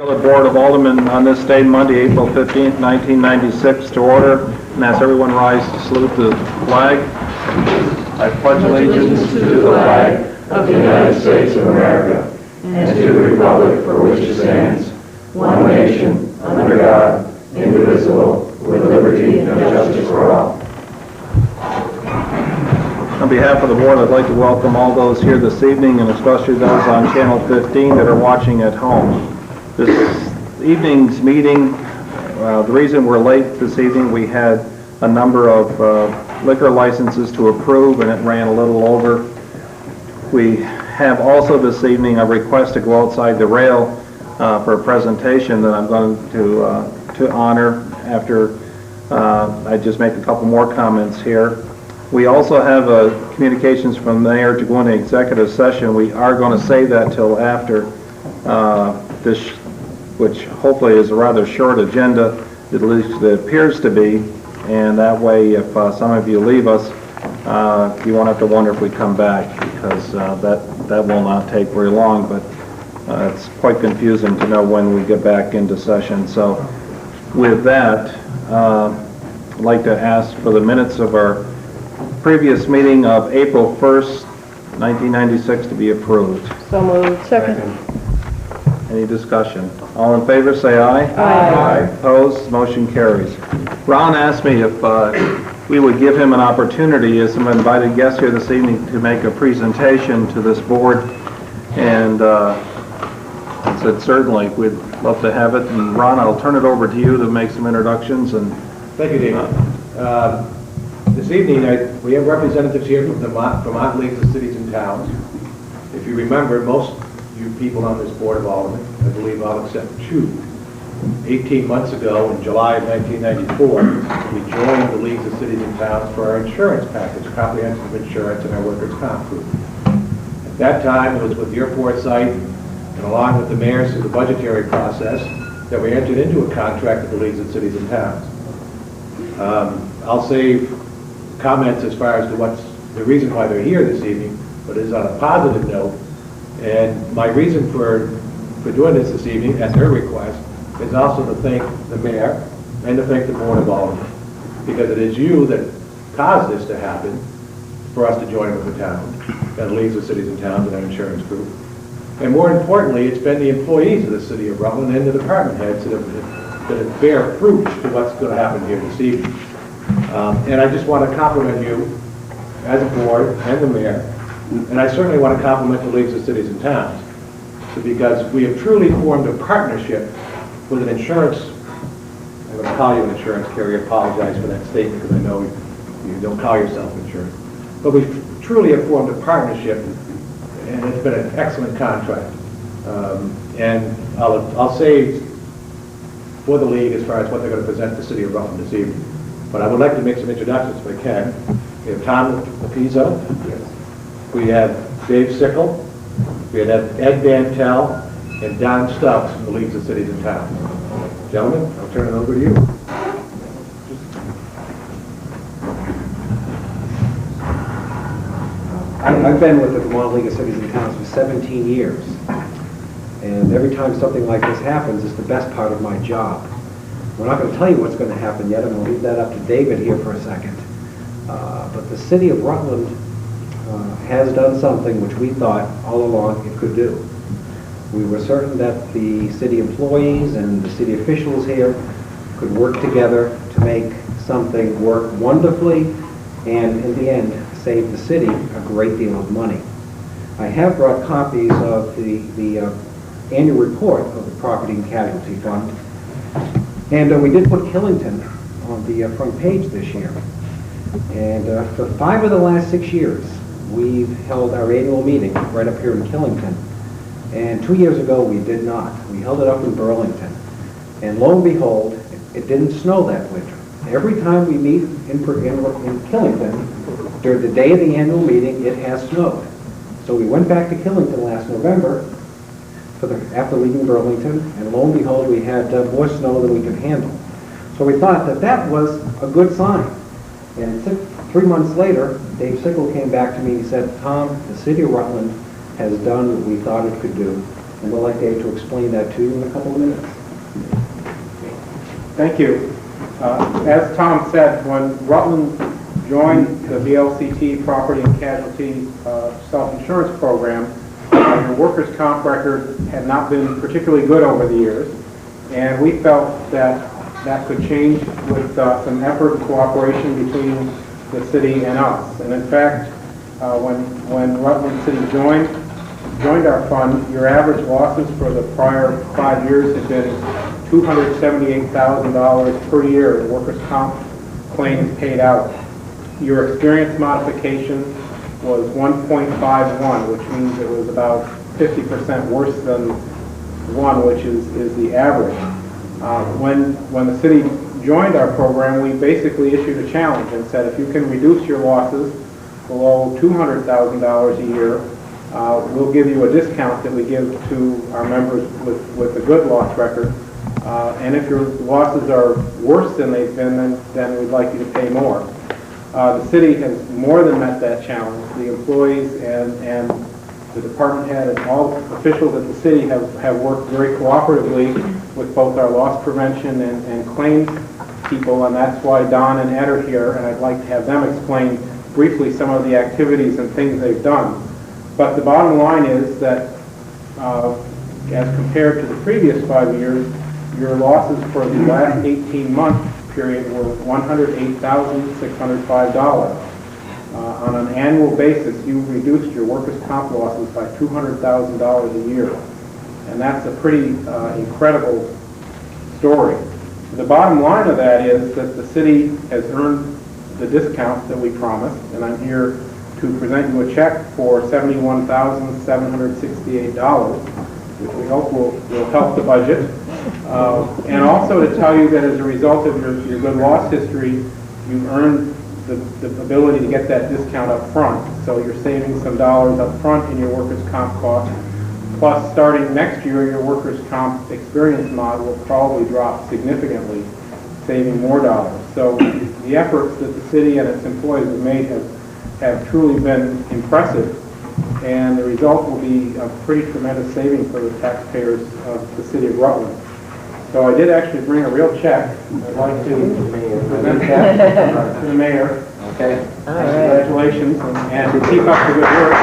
The Board of Aldermen on this day, Monday, April 15th, 1996, to order, and ask everyone rise to salute the flag. I pledge allegiance to the flag of the United States of America and to the republic for which it stands, one nation, under God, indivisible, with liberty and justice for all. On behalf of the board, I'd like to welcome all those here this evening, and especially those on Channel 15 that are watching at home. This evening's meeting, the reason we're late this evening, we had a number of liquor licenses to approve, and it ran a little over. We have also this evening a request to go outside the rail for a presentation that I'm going to honor after I just make a couple more comments here. We also have communications from the mayor to go into executive session. We are going to save that till after this, which hopefully is a rather short agenda, at least it appears to be, and that way if some of you leave us, you won't have to wonder if we come back, because that will not take very long, but it's quite confusing to know when we get back into session. So with that, I'd like to ask for the minutes of our previous meeting of April 1st, 1996 to be approved. So moved. Second. Any discussion? All in favor say aye. Aye. Opposed? Motion carries. Ron asked me if we would give him an opportunity as some invited guest here this evening to make a presentation to this board, and I said certainly we'd love to have it. And Ron, I'll turn it over to you to make some introductions. And thank you, David. This evening we have representatives here from the Vermont League of Cities and Towns. If you remember, most you people on this Board of Aldermen, I believe all except two, 18 months ago in July of 1994, we joined the Leagues of Cities and Towns for our insurance package, comprehensive insurance and our workers' comp group. At that time, it was with your foresight and along with the mayors through the budgetary process that we entered into a contract with the Leagues of Cities and Towns. I'll save comments as far as to what's the reason why they're here this evening, but it is on a positive note. And my reason for doing this evening, at their request, is also to thank the mayor and to thank the Board of Aldermen, because it is you that caused this to happen for us to join with the town, and Leagues of Cities and Towns and our insurance group. And more importantly, it's been the employees of the city of Rutland and the department heads that have bear fruit to what's going to happen here this evening. And I just want to compliment you as a board and the mayor, and I certainly want to compliment the Leagues of Cities and Towns, because we have truly formed a partnership with an insurance, I'm going to call you an insurance carrier, apologize for that statement because I know you don't call yourself insurance, but we truly have formed a partnership, and it's been an excellent contract. And I'll say for the League as far as what they're going to present to the City of Rutland this evening. But I would like to make some introductions if I can. We have Tom Apizzo. We have Dave Sickle. We have Ed Dantel and Don Stubbs from the Leagues of Cities and Towns. Gentlemen, I'll turn it over to you. I've been with the Vermont League of Cities and Towns for 17 years. And every time something like this happens, it's the best part of my job. We're not going to tell you what's going to happen yet. I'm going to leave that up to David here for a second. But the city of Rutland has done something which we thought all along it could do. We were certain that the city employees and the city officials here could work together to make something work wonderfully and, in the end, save the city a great deal of money. I have brought copies of the annual report of the Property and Casualty Fund. And we did put Killington on the front page this year. And for 5 of the last 6 years, we've held our annual meeting right up here in Killington. And 2 years ago, we did not. We held it up in Burlington. And lo and behold, it didn't snow that winter. Every time we meet in Killington, during the day of the annual meeting, it has snowed. So we went back to Killington last November after leaving Burlington, and lo and behold, we had more snow than we could handle. So we thought that was a good sign. And 3 months later, Dave Sickle came back to me and he said, Tom, the city of Rutland has done what we thought it could do, And we'd like Dave to explain that to you in a couple of minutes. Thank you. As Tom said, when Rutland joined the VLCT Property and Casualty Self-Insurance Program, your workers' comp record had not been particularly good over the years, and we felt that that could change with some effort and cooperation between the city and us. And in fact, when Rutland City joined our fund, your average losses for the prior 5 years had been $278,000 per year in workers' comp claims paid out. Your experience modification was 1.51, which means it was about 50% worse than 1, which is the average. When the city joined our program, we basically issued a challenge and said, if you can reduce your losses below $200,000 a year, we'll give you a discount that we give to our members with a good loss record. And if your losses are worse than they've been, then we'd like you to pay more. The city has more than met that challenge. The employees and the department head and all officials at the city have worked very cooperatively with both our loss prevention and claims people, and that's why Don and Ed are here, and I'd like to have them explain briefly some of the activities and things they've done. But the bottom line is that as compared to the previous 5 years, your losses for the last 18-month period were $108,605. On an annual basis, you reduced your workers' comp losses by $200,000 a year. And that's a pretty incredible story. The bottom line of that is that the city has earned the discount that we promised, and I'm here to present you a check for $71,768, which we hope will help the budget. And also to tell you that as a result of your good loss history, you earned the ability to get that discount up front. So you're saving some dollars up front in your workers' comp costs. Plus, starting next year, your workers' comp experience model will probably drop significantly, saving more dollars. So the efforts that the city and its employees have made have truly been impressive, and the result will be a pretty tremendous saving for the taxpayers of the city of Rutland. So I did actually bring a real check. I'd like to present that to the mayor. Okay. Congratulations, and to keep up the good work.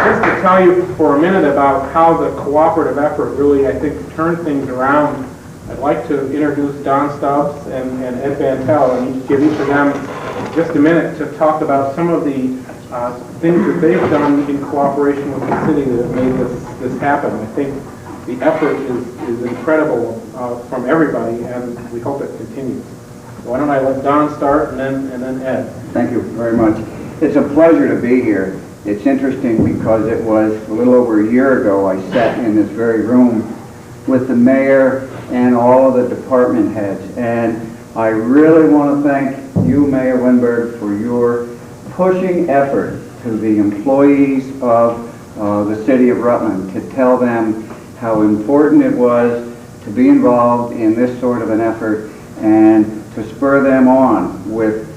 Just to tell you for a minute about how the cooperative effort really, I think, turned things around, I'd like to introduce Don Stubbs and Ed Bantel, and give each of them just a minute to talk about some of the things that they've done in cooperation with the city that have made this happen. I think the effort is incredible from everybody, and we hope it continues. So why don't I let Don start, and then Ed. Thank you very much. It's a pleasure to be here. It's interesting because it was a little over a year ago I sat in this very room with the mayor and all of the department heads, and I really want to thank you, Mayor Winberg, for your pushing effort to the employees of the city of Rutland to tell them how important it was to be involved in this sort of an effort and to spur them on with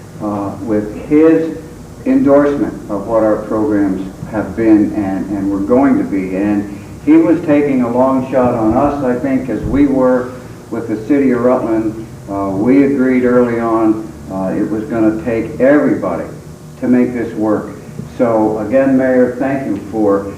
his endorsement of what our programs have been and were going to be. And he was taking a long shot on us, I think, as we were with the city of Rutland. We agreed early on it was going to take everybody to make this work. So again, Mayor, thank you for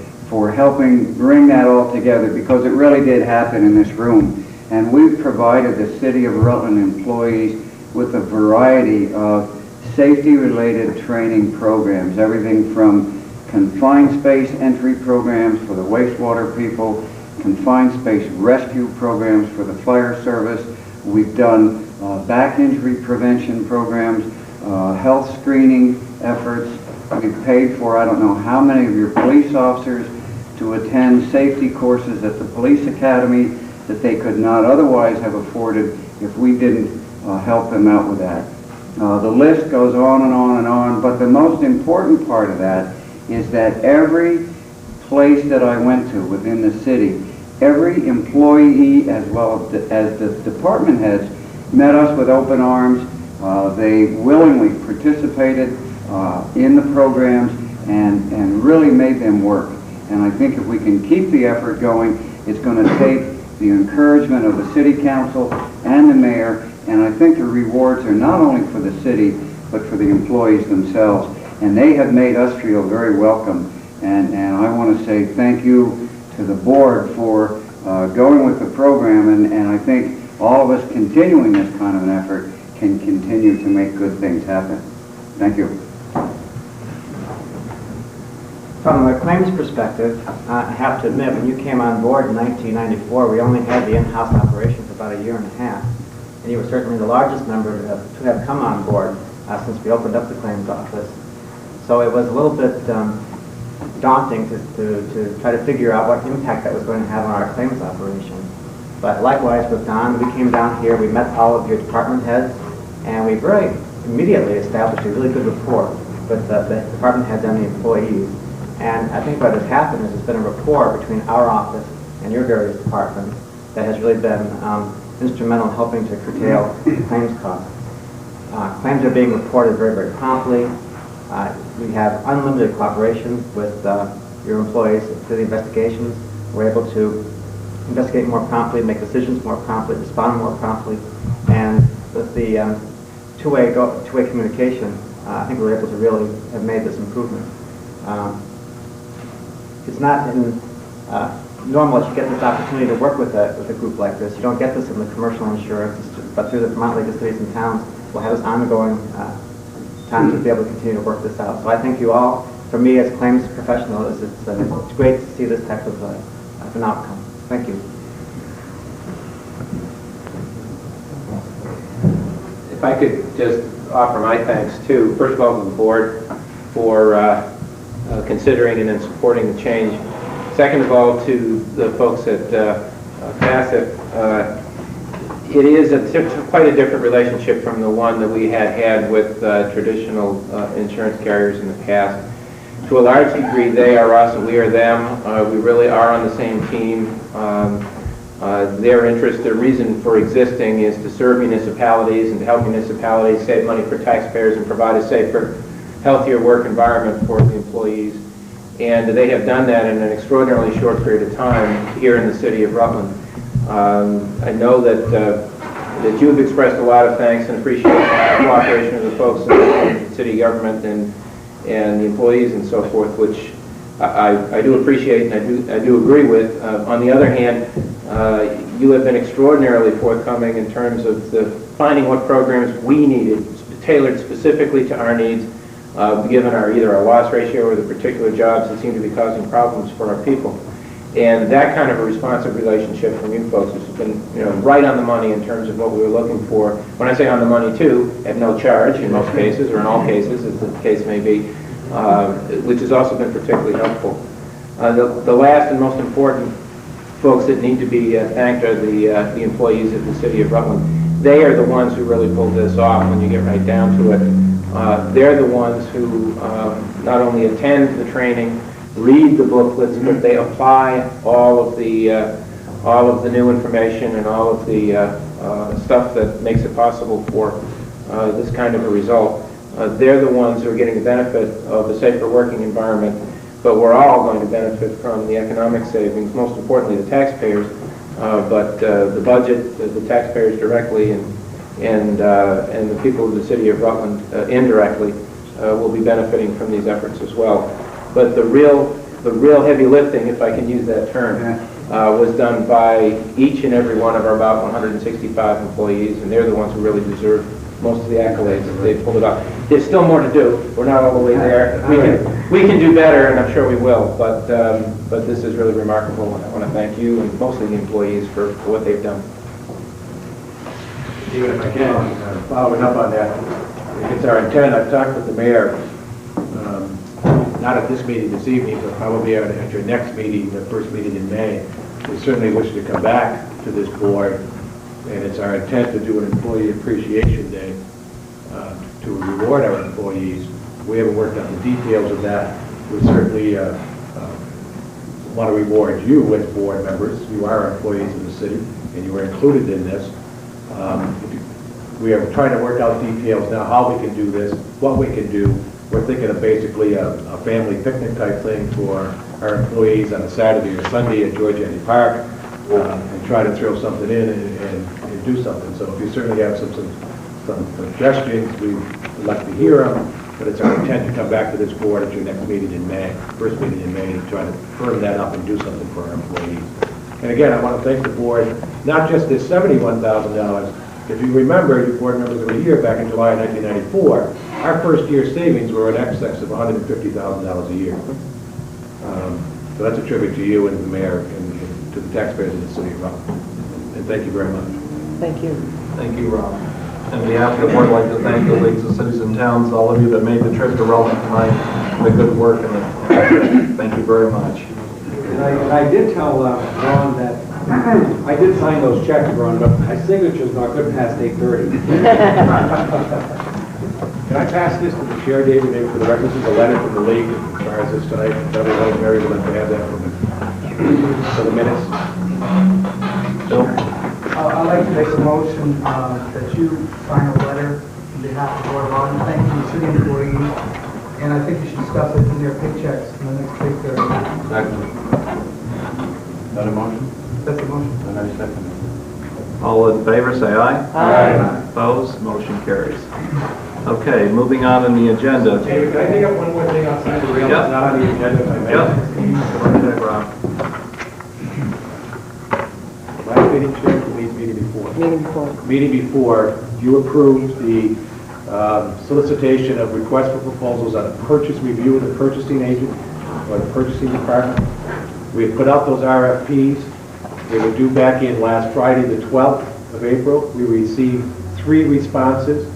helping bring that all together, because it really did happen in this room. And we've provided the city of Rutland employees with a variety of safety-related training programs, everything from confined space entry programs for the wastewater people, confined space rescue programs for the fire service. We've done back injury prevention programs, health screening efforts. We've paid for I don't know how many of your police officers to attend safety courses at the police academy that they could not otherwise have afforded if we didn't help them out with that. The list goes on and on and on, but the most important part of that is that every place that I went to within the city, every employee as well as the department heads met us with open arms. They willingly participated in the programs, and really made them work. And I think if we can keep the effort going, it's going to take the encouragement of the city council and the mayor, and I think the rewards are not only for the city, but for the employees themselves. And they have made us feel very welcome. And I want to say thank you to the board for going with the program, and I think all of us continuing this kind of an effort can continue to make good things happen. Thank you. From a claims perspective, I have to admit, when you came on board in 1994, we only had the in-house operation for about a year and a half. And you were certainly the largest member to have come on board since we opened up the claims office. So it was a little bit daunting to try to figure out what impact that was going to have on our claims operation. But likewise with Don, we came down here, we met all of your department heads, and we very immediately established a really good rapport with the department heads and the employees. And I think what has happened is there's been a rapport between our office and your various departments that has really been instrumental in helping to curtail claims costs. Claims are being reported very, very promptly. We have unlimited cooperation with your employees through the investigations. We're able to investigate more promptly, make decisions more promptly, respond more promptly, and with the two-way communication, I think we're able to really have made this improvement. It's not normal that you get this opportunity to work with a group like this. You don't get this in the commercial insurance, but through the Vermont League of Cities and Towns, we'll have this ongoing time to be able to continue to work this out. So I thank you all. For me, as claims professionals, it's great to see this type of an outcome. Thank you. If I could just offer my thanks too, first of all to the board for considering and then supporting the change. Second of all to the folks at Facet. It is quite a different relationship from the one that we had with traditional insurance carriers in the past. To a large degree, they are us and we are them. We really are on the same team. Their interest, their reason for existing is to serve municipalities and to help municipalities save money for taxpayers and provide a safer, healthier work environment for the employees. And they have done that in an extraordinarily short period of time here in the city of Rutland. I know that you have expressed a lot of thanks and appreciation for the cooperation of the folks in the city government and the employees and so forth, which I do appreciate and I do agree with. On the other hand, you have been extraordinarily forthcoming in terms of finding what programs we needed, tailored specifically to our needs, given either our loss ratio or the particular jobs that seem to be causing problems for our people. And that kind of a responsive relationship from you folks has been, right on the money in terms of what we were looking for. When I say on the money too, at no charge in most cases, or in all cases, as the case may be, which has also been particularly helpful. The last and most important folks that need to be thanked are the employees of the city of Rutland. They are the ones who really pulled this off when you get right down to it. They're the ones who not only attend the training, read the booklets, but they apply all of the new information and all of the stuff that makes it possible for this kind of a result. They're the ones who are getting the benefit of a safer working environment, but we're all going to benefit from the economic savings, most importantly the taxpayers, but the budget, the taxpayers directly, and the people of the city of Rutland indirectly will be benefiting from these efforts as well. But the real heavy lifting, if I can use that term, was done by each and every one of our about 165 employees, and they're the ones who really deserve most of the accolades that they've pulled it off. There's still more to do. We're not all the way there. We can do better, and I'm sure we will. But this is really remarkable, and I want to thank you and mostly the employees for what they've done. Even if I can, following up on that, it's our intent. I've talked with the mayor, not at this meeting this evening, but probably at your next meeting, the first meeting in May. We certainly wish to come back to this board, and it's our intent to do an employee appreciation day to reward our employees. We haven't worked on the details of that. We certainly want to reward you as board members. You are employees of the city, and you are included in this. We are trying to work out details now, how we can do this, what we can do, we're thinking of basically a family picnic type thing for our employees on a Saturday or Sunday at George Henry Park, and try to throw something in and do something. So if you certainly have some suggestions, we'd like to hear them, but it's our intent to come back to this board at your next meeting in May, first meeting in May, to try to firm that up and do something for our employees. And again, I want to thank the board, not just this $71,000. If you remember, you board members were here back in July of 1994, our first year savings were in excess of $150,000 a year. So that's a tribute to you and the mayor and to the taxpayers of the city of Rutland. And thank you very much. Thank you. Thank you, Rob. On behalf of the board, I'd like to thank the leagues of cities and towns, all of you that made the trip to Rutland tonight, the good work, and thank you very much. And I did tell Ron that I did sign those checks, Ron, but my signature's not good past 8:30. Can I pass this to the chair, David, maybe for the record? This is a letter from the league as far as this tonight. Otherwise, Mary would like to have that for the minutes. Bill? I'd like to make a motion that you sign a letter on behalf of the Board of Aldermen, thanking the city employees, and I think you should stuff it in their paychecks in the next pay period. Second. Is that a motion? That's a motion. And I second it. All in favor, say aye. Aye. Opposed? Motion carries. Okay, moving on in the agenda. David, can I take up one more thing outside the rail? Yep. It's not on the agenda, if I may. Yep. Go ahead, Rob. Last meeting, Chair, meeting before. Meeting before. Meeting before, you approved the solicitation of requests for proposals on a purchase review of the purchasing agent or the purchasing department. We had put out those RFPs. They were due back in last Friday, the 12th of April. We received 3 responses,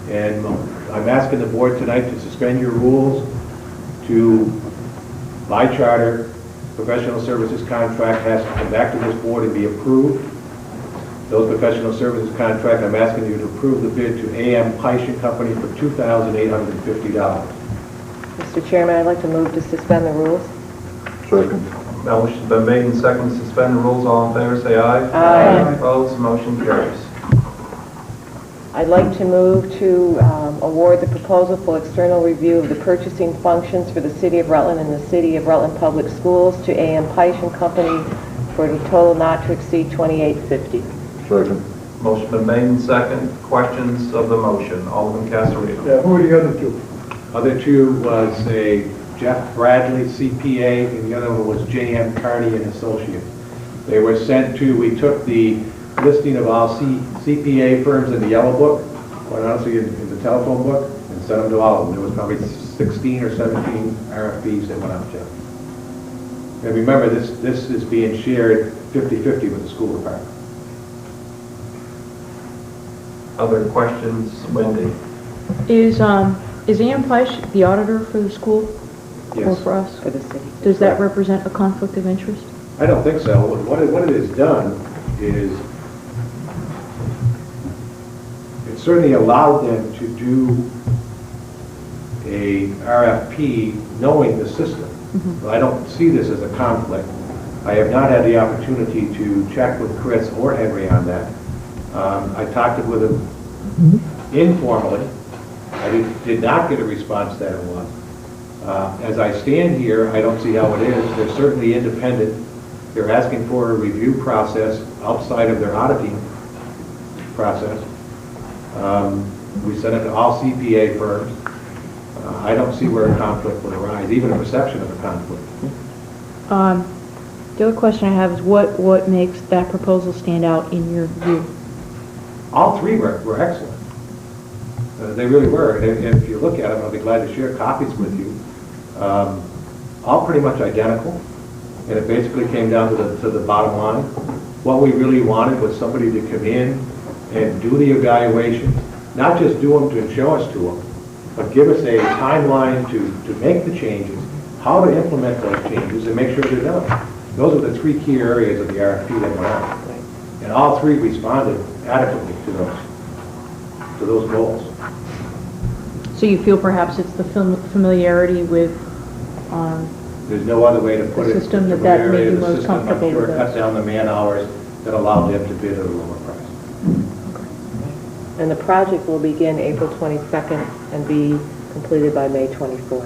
and I'm asking the board tonight to suspend your rules to, by charter, professional services contract has to come back to this board and be approved. Those professional services contract, I'm asking you to approve the bid to A.M. Peisch and Company for $2,850. Mr. Chairman, I'd like to move to suspend the rules. Second. Motion's been made and seconded to suspend the rules. All in favor, say aye. Aye. Opposed? Motion carries. I'd like to move to award the proposal for external review of the purchasing functions for the City of Rutland and the City of Rutland Public Schools to A.M. Peisch and Company for a total not to exceed $2,850. Second. Motion been made and seconded. Questions of the motion? Alderman Cassarino. Yeah, who are the other two? Other two was a Jeff Bradley, CPA, and the other one was J.M. Carney and Associates. They were sent to, we took the listing of all CPA firms in the yellow book, quite honestly in the telephone book, and sent them to all of them. There was probably 16 or 17 RFPs that went out, Jeff. And remember, this is being shared 50-50 with the school department. Other questions? Wendy? Is A.M. Peisch the auditor for the school? Or Yes. for us? For the city. Does that represent a conflict of interest? I don't think so. What it has done is it certainly allowed them to do a RFP knowing the system. But I don't see this as a conflict. I have not had the opportunity to check with Chris or Henry on that. I talked with him informally. I did not get a response that it was. As I stand here, I don't see how it is. They're certainly independent. They're asking for a review process outside of their auditing process. We sent it to all CPA firms. I don't see where a conflict would arise, even a perception of a conflict. The other question I have is what makes that proposal stand out in your view? All 3 were excellent. They really were. And if you look at them, I'll be glad to share copies with you. All pretty much identical. And it basically came down to the bottom line. What we really wanted was somebody to come in and do the evaluation, not just do them to show us to them, but give us a timeline to make the changes, how to implement those changes, and make sure they're done. Those are the 3 key areas of the RFP that went out. And all 3 responded adequately to those goals. So you feel perhaps it's the familiarity with There's no other way to put it. The system that Familiarity made you of the most system, comfortable I'm sure with it cut those. down the man hours that allowed them to bid at a lower price. And the project will begin April 22nd and be completed by May 24th,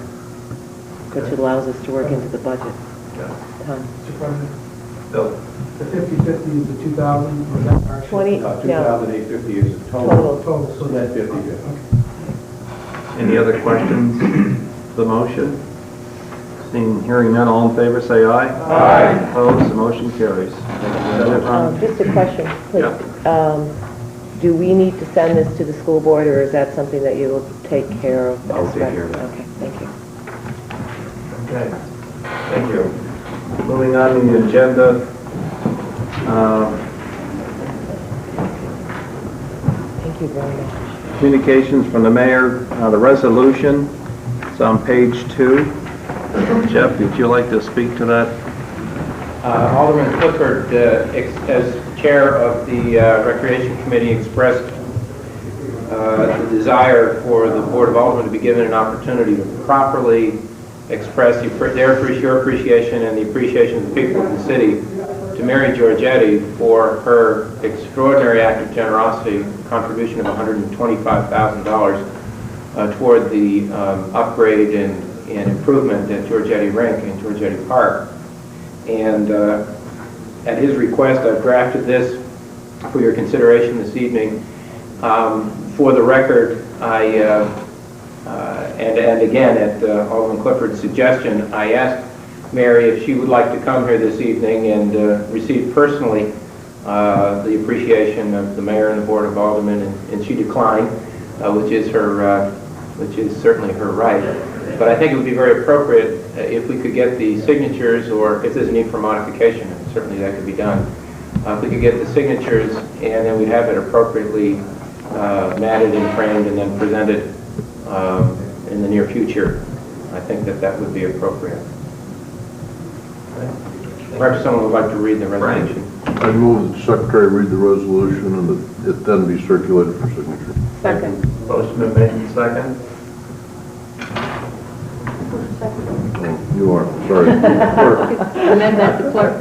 which allows us to work into the budget time. Mr. President, Bill? the 50/50 is the 2,000, or is that our share? 20, no, 2,850 is the total. total. Total, so Net that, 50. Any other questions? The motion? Seeing, hearing none, all in favor, say aye. Aye. Opposed, the motion carries. Just a question, please. Do we need to send this to the school board, or is that something that you will take care of? I'll as take well? care of that. Okay, thank you. Okay, thank you. Moving on to the agenda. Thank you very much. Communications from the mayor, the resolution, it's on page 2. Jeff, would you like to speak to that? Alderman Clifford, as chair of the Recreation Committee, expressed the desire for the Board of Aldermen to be given an opportunity to properly express your appreciation and the appreciation of the people of the city to Mary Giorgetti for her extraordinary act of generosity, contribution of $125,000 toward the upgrade and improvement at Giorgetti Rink and Giorgetti Park. And at his request, I've drafted this for your consideration this evening. For the record, and again, at Alderman Clifford's suggestion, I asked Mary if she would like to come here this evening and receive personally the appreciation of the mayor and the Board of Aldermen, and she declined, which is certainly her right. But I think it would be very appropriate if we could get the signatures, or if there's a need for modification, certainly that could be done. If we could get the signatures, and then we'd have it appropriately matted and framed and then presented in the near future. I think that would be appropriate. Perhaps someone would like to read the resolution. I move that the secretary read the resolution and that it then be circulated for signature. Second. Motion been made and second. Oh, you are, sorry. Amend that to clerk.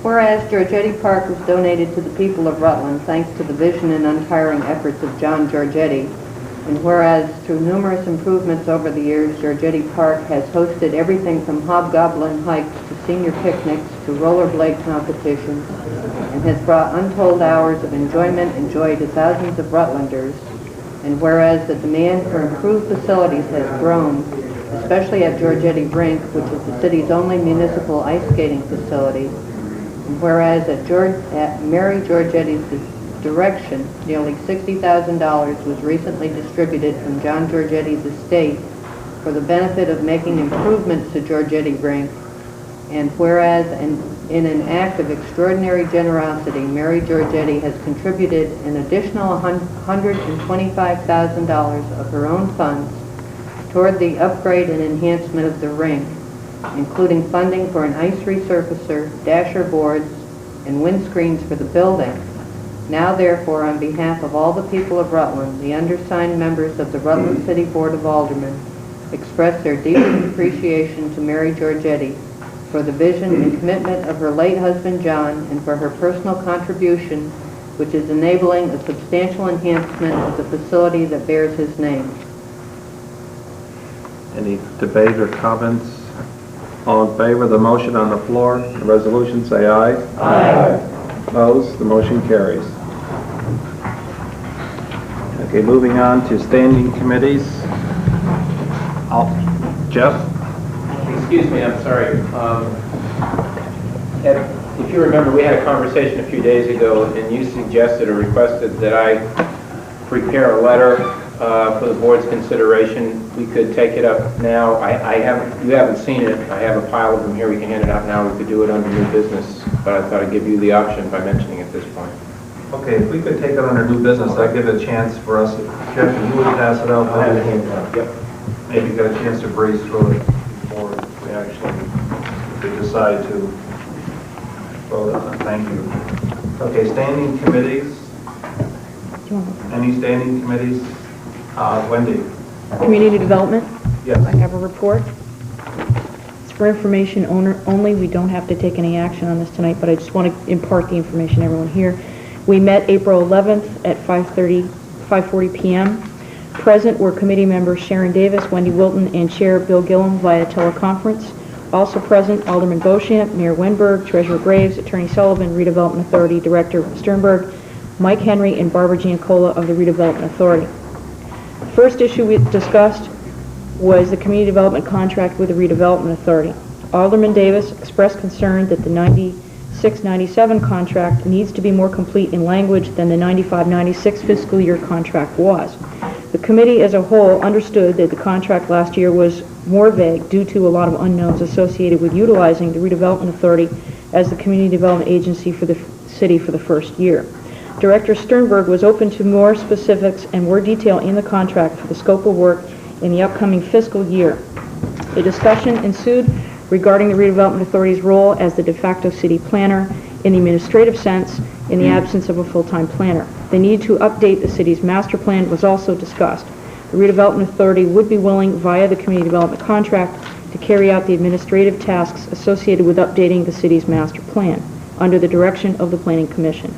Whereas Giorgetti Park was donated to the people of Rutland thanks to the vision and untiring efforts of John Giorgetti, and whereas through numerous improvements over the years, Giorgetti Park has hosted everything from hobgoblin hikes to senior picnics to rollerblade competitions, and has brought untold hours of enjoyment and joy to thousands of Rutlanders, and whereas the demand for improved facilities has grown, especially at Giorgetti Rink, which is the city's only municipal ice skating facility, and whereas at Mary Giorgetti's direction, nearly $60,000 was recently distributed from John Giorgetti's estate for the benefit of making improvements to Giorgetti Rink, and whereas in an act of extraordinary generosity, Mary Giorgetti has contributed an additional $125,000 of her own funds toward the upgrade and enhancement of the rink, including funding for an ice resurfacer, dasher boards, and windscreens for the building. Now therefore, on behalf of all the people of Rutland, the undersigned members of the Rutland City Board of Aldermen express their deepest appreciation to Mary Giorgetti for the vision and commitment of her late husband John, and for her personal contribution, which is enabling a substantial enhancement of the facility that bears his name. Any debate or comments? All in favor of the motion on the floor, the resolution, say aye. Aye. Opposed? The motion carries. Okay, moving on to standing committees. Jeff? Excuse me, I'm sorry. If you remember, we had a conversation a few days ago, and you suggested or requested that I prepare a letter for the board's consideration. We could take it up now. You haven't seen it. I have a pile of them here. We can hand it out now. We could do it under new business, but I thought I'd give you the option by mentioning it at this point. Okay, if we could take it under new business, that'd give it a chance for us. Jeff, if you would pass it out. I'll have it handed out. Yep. Maybe get a chance to breeze through it before we actually decide to vote on it. Thank you. Okay, standing committees. Any standing committees? Wendy? Community development, Yes. I have a report. It's for information only. We don't have to take any action on this tonight, but I just want to impart the information to everyone here. We met April 11th at 5:30 5:40 p.m. Present were committee members Sharon Davis, Wendy Wilton, and Chair Bill Gillum via teleconference. Also present, Alderman Beauchamp, Mayor Wenberg, Treasurer Graves, Attorney Sullivan, Redevelopment Authority Director Sternberg, Mike Henry, and Barbara Giancola of the Redevelopment Authority. The first issue we discussed was the community development contract with the Redevelopment Authority. Alderman Davis expressed concern that the 96-97 contract needs to be more complete in language than the 95-96 fiscal year contract was. The committee as a whole understood that the contract last year was more vague due to a lot of unknowns associated with utilizing the Redevelopment Authority as the community development agency for the city for the first year. Director Sternberg was open to more specifics and more detail in the contract for the scope of work in the upcoming fiscal year. A discussion ensued regarding the Redevelopment Authority's role as the de facto city planner in the administrative sense in the absence of a full-time planner. The need to update the city's master plan was also discussed. The Redevelopment Authority would be willing, via the community development contract, to carry out the administrative tasks associated with updating the city's master plan under the direction of the Planning Commission.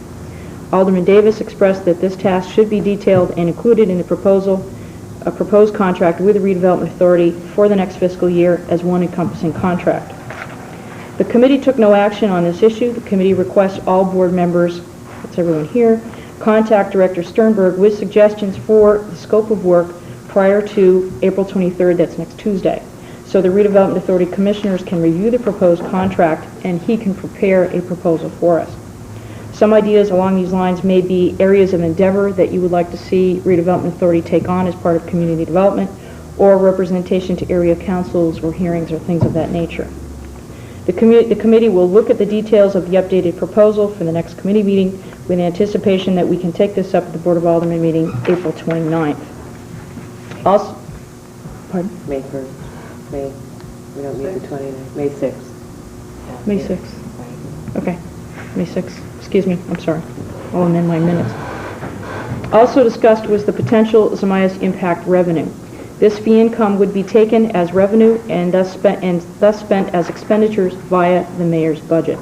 Alderman Davis expressed that this task should be detailed and included in the a proposed contract with the Redevelopment Authority for the next fiscal year as one encompassing contract. The committee took no action on this issue. The committee requests all board members, that's everyone here, contact Director Sternberg with suggestions for the scope of work prior to April 23rd, that's next Tuesday, so the Redevelopment Authority commissioners can review the proposed contract and he can prepare a proposal for us. Some ideas along these lines may be areas of endeavor that you would like to see Redevelopment Authority take on as part of community development, or representation to area councils or hearings or things of that nature. The committee will look at the details of the updated proposal for the next committee meeting with anticipation that we can take this up at the Board of Aldermen meeting April 29th. Also, pardon? May 1st. We don't need the 29th. May 6th. May 6th. Okay. May 6th. Excuse me. I'm sorry. I'll amend my minutes. Also discussed was the potential Zamias impact revenue. This fee income would be taken as revenue and thus spent as expenditures via the mayor's budget.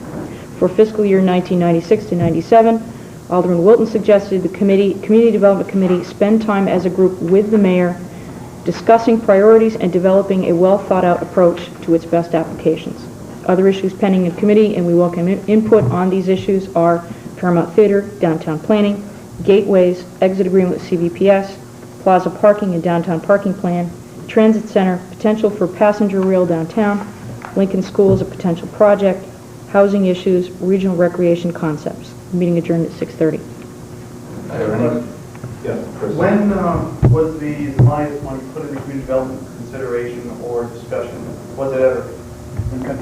For fiscal year 1996 to 97, Alderman Wilton suggested the Community Development Committee spend time as a group with the mayor discussing priorities and developing a well-thought-out approach to its best applications. Other issues pending in committee, and we welcome input on these issues, are Paramount Theater, downtown planning, gateways, exit agreement with CVPS, plaza parking and downtown parking plan, transit center, potential for passenger rail downtown, Lincoln School is a potential project, housing issues, regional recreation concepts. Meeting adjourned at 6:30. When was the Zamias money put into community development consideration or discussion? Was it ever?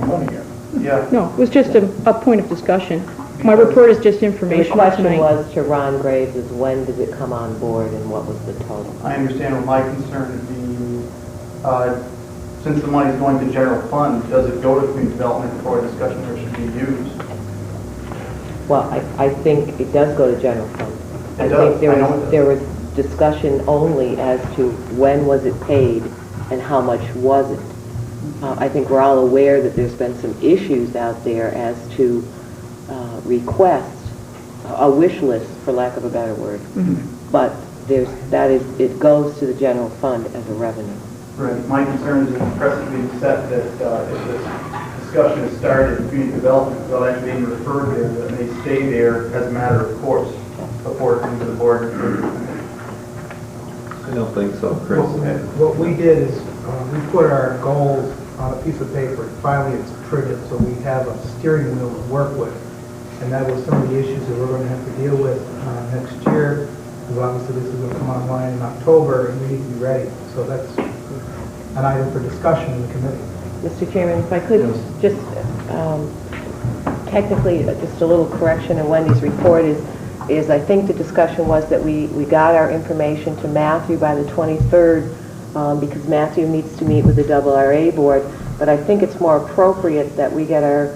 Money here. Yeah. No, it was just a point of discussion. My report is just information The question tonight. was to Ron Graves is when did it come on board and what was the total? I understand what my concern would be, since the money is going to general fund, does it go to community development for a discussion where it should be used? Well, I think it does go to general fund. It does. think there was discussion only as to when was it paid and how much was it. I think we're all aware that there's been some issues out there as to requests, a wish list, for lack of a better word. But it goes to the general fund as a revenue. Right. My concern is that the precedent being set that if this discussion is started in community development without actually being referred there, that it may stay there as a matter of course before it comes to the board. I don't think so, Chris. What we did is we put our goals on a piece of paper. Finally, it's triggered, so we have a steering wheel to work with. And that was some of the issues that we're going to have to deal with next year, because obviously this is going to come online in October, and we need to be ready. So that's an item for discussion in the committee. Mr. Chairman, if I could just technically, just a little correction in Wendy's report is I think the discussion was that we got our information to Matthew by the 23rd because Matthew needs to meet with the RRA board, but I think it's more appropriate that we get our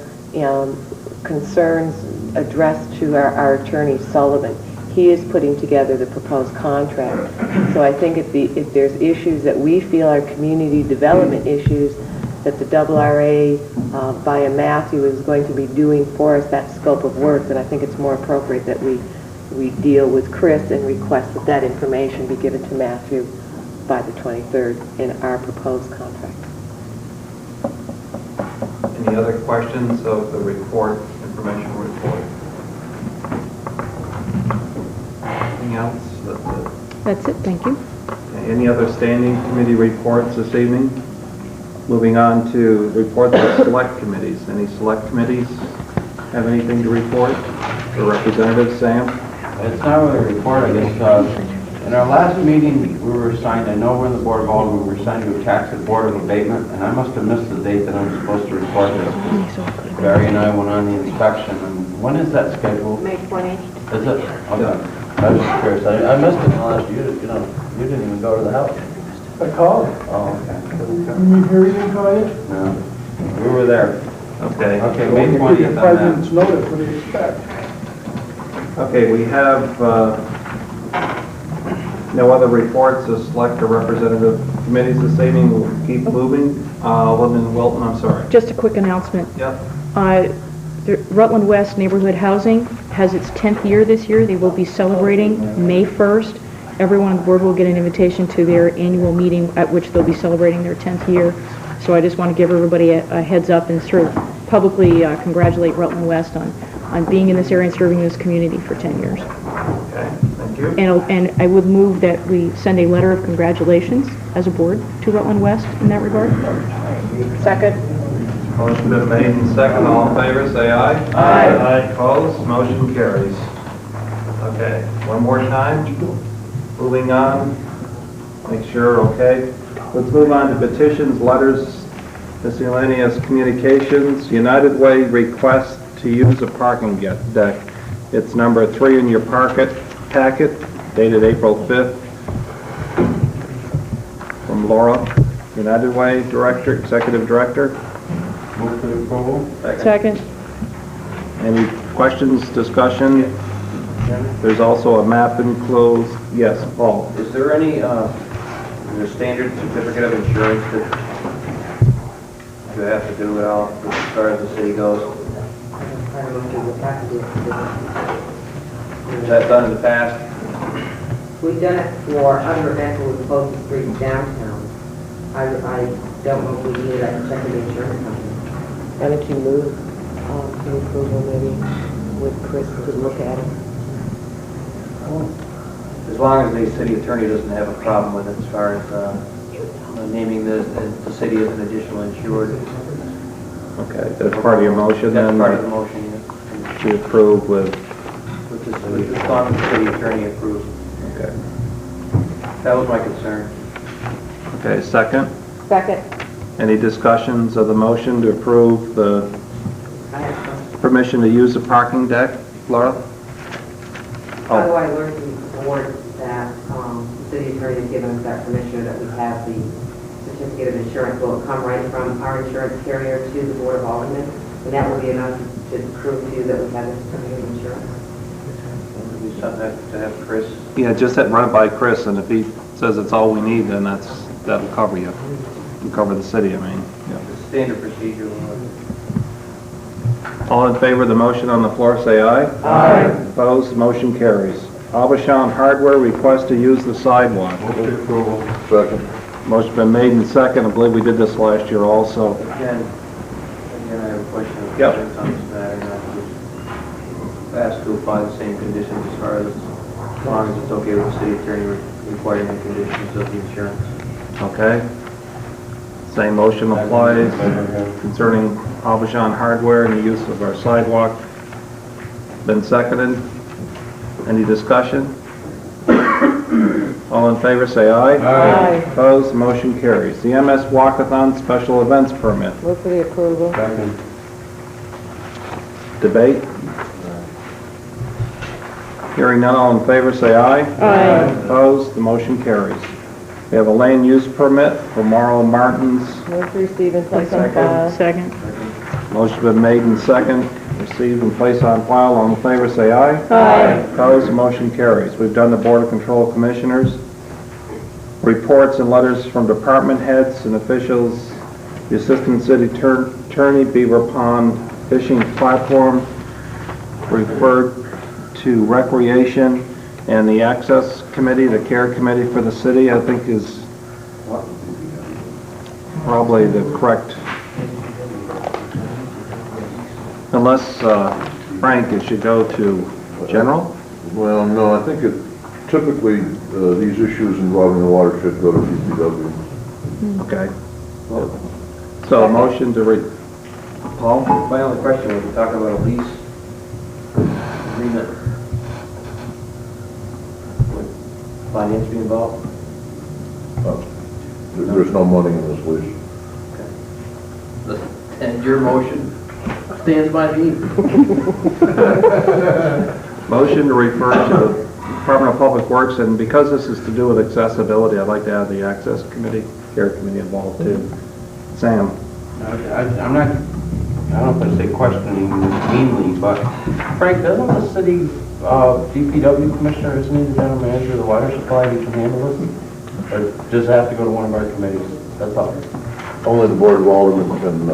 concerns addressed to our attorney Sullivan. He is putting together the proposed contract. So I think if there's issues that we feel are community development issues that the RRA via Matthew is going to be doing for us that scope of work, then I think it's more appropriate that we we deal with Chris and request that that information be given to Matthew by the 23rd in our proposed contract. Any other questions of the report, information report? Anything else? That's it. That's it, thank you. Okay, any other standing committee reports this evening? Moving on to reports of select committees. Any select committees have anything to report? The representative, Sam? It's not really a report, I guess. In our last meeting, we were assigned, I know we're in the Board of Aldermen, we were assigned to a tax and Board of Abatement, and I must have missed the date that I'm supposed to report this. Barry and I went on the inspection, and when is that scheduled? May 20th. Is it? Okay. I was just curious. I missed it last year, you know, you didn't even go to the house. I called. Oh, okay. You hear anything, call you? No. We were there. Okay. Okay, May 20th on 5 that. minutes notice, what do you expect? Okay, we have no other reports to select or representative committees this evening. We'll keep moving. Alderman Wilton, I'm sorry. Just a quick announcement. Yep. The Rutland West Neighborhood Housing has its 10th year this year. They will be celebrating May 1st. Everyone on the board will get an invitation to their annual meeting at which they'll be celebrating their 10th year. So I just want to give everybody a heads up and sort of publicly congratulate Rutland West on being in this area and serving this community for 10 years. Okay, thank you. And I would move that we send a letter of congratulations as a board to Rutland West in that regard. Second. Motion been made and second. All in favor, say aye. Aye. Opposed? Motion carries. Okay, one more time. Moving on. Make sure, okay. Let's move on to petitions, letters, miscellaneous communications. United Way request to use a parking deck. It's number 3 in your packet, dated April 5th. From Laura, United Way Director, Executive Director. Move for approval. Second. Any questions, discussion? There's also a map enclosed. Yes, Paul. Is there any, is there a standard certificate of insurance that you have to do at all as far as the city goes? Is that done in the past? We've done it for other events where we closed the streets downtown. I don't know if we need that to check with the insurance company. Why don't you move to approval maybe with Chris to look at it? As long as the city attorney doesn't have a problem with it as far as naming the city as an additional insured. Okay, that's part of your motion That's then? part of the motion, yes. To approve with, As long as the city attorney approves. okay. That was my concern. Okay, second. Second. Any discussions of the motion to approve the permission to use the parking deck? Laura? How do I learn from the board that the city attorney has given us that permission, that we have the certificate of insurance? Will it come right from our insurance carrier to the Board of Aldermen? And that will be enough to prove to you that we have a certificate of insurance? We sent that to have Chris. Yeah, just run it by Chris, and if he says it's all we need, then that'll cover you. It'll cover the city, I mean. Yeah. The standard procedure. All in favor of the motion on the floor, say aye. Aye. Opposed, motion carries. Abashan Hardware request to use the sidewalk. Move for approval. Second. Motion been made and second. I believe we did this last year also. Again, I have a question. Yep. On this matter. Asked to apply the same conditions as far as long as it's okay with the city attorney requiring the conditions of the insurance. Okay. Same motion applies concerning Abashan Hardware and the use of our sidewalk. Been seconded. Any discussion? All in favor, say aye. Aye. Opposed, motion carries. The MS Walkathon Special Events Permit. Move for the approval. Second. Debate? Hearing none, all in favor, say aye. Aye. Opposed, the motion carries. We have a land use permit for Marlo Martins. Move to receive and place on file. Second. Motion been made and second, receive and place on file. All in favor, say aye. Aye. Opposed, the motion carries. We've done the Board of Control Commissioners. Reports and letters from department heads and officials. The Assistant City Attorney, Beaver Pond Fishing Platform, referred to Recreation and the Access Committee, the Care Committee for the city, I think is probably the correct, unless, Frank, it should go to General? Well, no, I think typically, these issues involving the watershed go to DPW. Okay. So a motion to Paul? My only question was, talking about a lease agreement with finance being involved? There's no money in this lease. And your motion stands by me. Motion to refer to the Department of Public Works, and because this is to do with accessibility, I'd like to have the Access Committee, Care Committee involved too. Sam? I'm not, I don't know if I say questioning meanly, but Frank, doesn't the city DPW commissioner, isn't he the general manager of the water supply, he can handle it? Or does it have to go to one of our committees? That's all. Only the Board of Aldermen can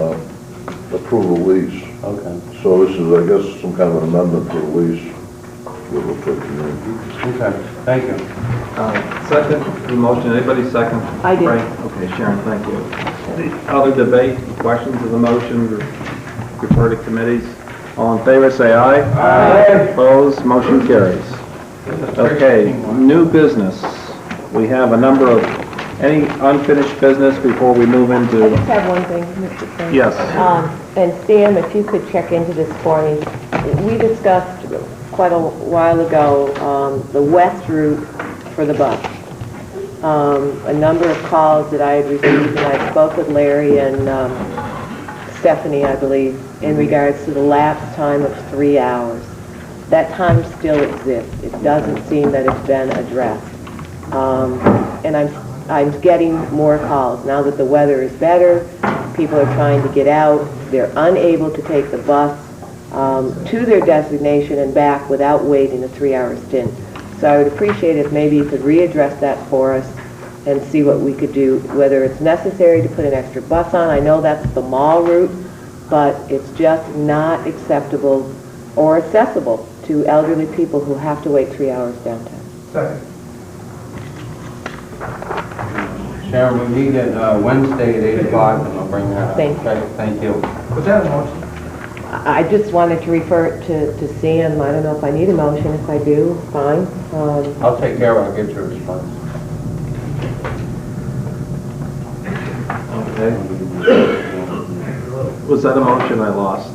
approve a lease. Okay. So this is, I guess, some kind of an amendment to the lease. Okay, thank you. Second, the motion, anybody second? I did. Frank? Okay, Sharon, thank you. Other debate, questions of the motion, refer to committees? All in favor, say aye. Aye. Opposed, motion carries. Okay, new business. We have a number of, any unfinished business before we move into? I just have one thing, Mr. Chairman. Yes. And Sam, if you could check into this for me. We discussed quite a while ago the west route for the bus. A number of calls that I had received, and I spoke with Larry and Stephanie, I believe, in regards to the lapse time of 3 hours. That time still exists. It doesn't seem that it's been addressed. And I'm getting more calls. Now that the weather is better, people are trying to get out. They're unable to take the bus to their destination and back without waiting a 3-hour stint. So I would appreciate if maybe you could readdress that for us and see what we could do, whether it's necessary to put an extra bus on. I know that's the mall route, but it's just not acceptable or accessible to elderly people who have to wait 3 hours downtown. Second. Sharon, we meet at Wednesday at 8 o'clock, and I'll bring that up. Thank you. Okay, thank you. Was that a motion? I just wanted to refer it to Sam. I don't know if I need a motion. If I do, fine. I'll take care of it, I'll get your response. Okay. Was that a motion I lost?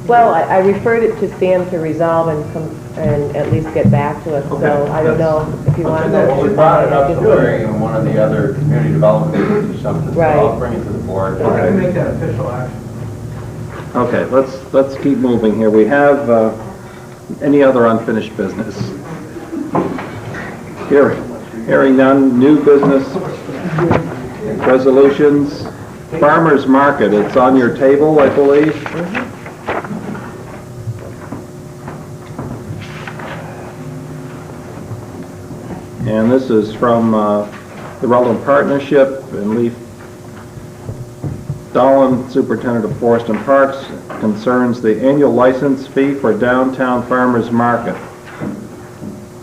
Well, I referred it to Sam to resolve and come and at least get back to us. Okay. So I don't know if you want to. Well, we brought it up to Larry in one of the other community development meetings or something, so Right. I'll bring it to the board. I can make that official action. Okay, let's keep moving here. We have any other unfinished business? Hearing none. New business, resolutions, farmers market. It's on your table, I believe. And this is from the Rutland Partnership and Leaf Dolan, Superintendent of Forest and Parks, concerns the annual license fee for downtown farmers market.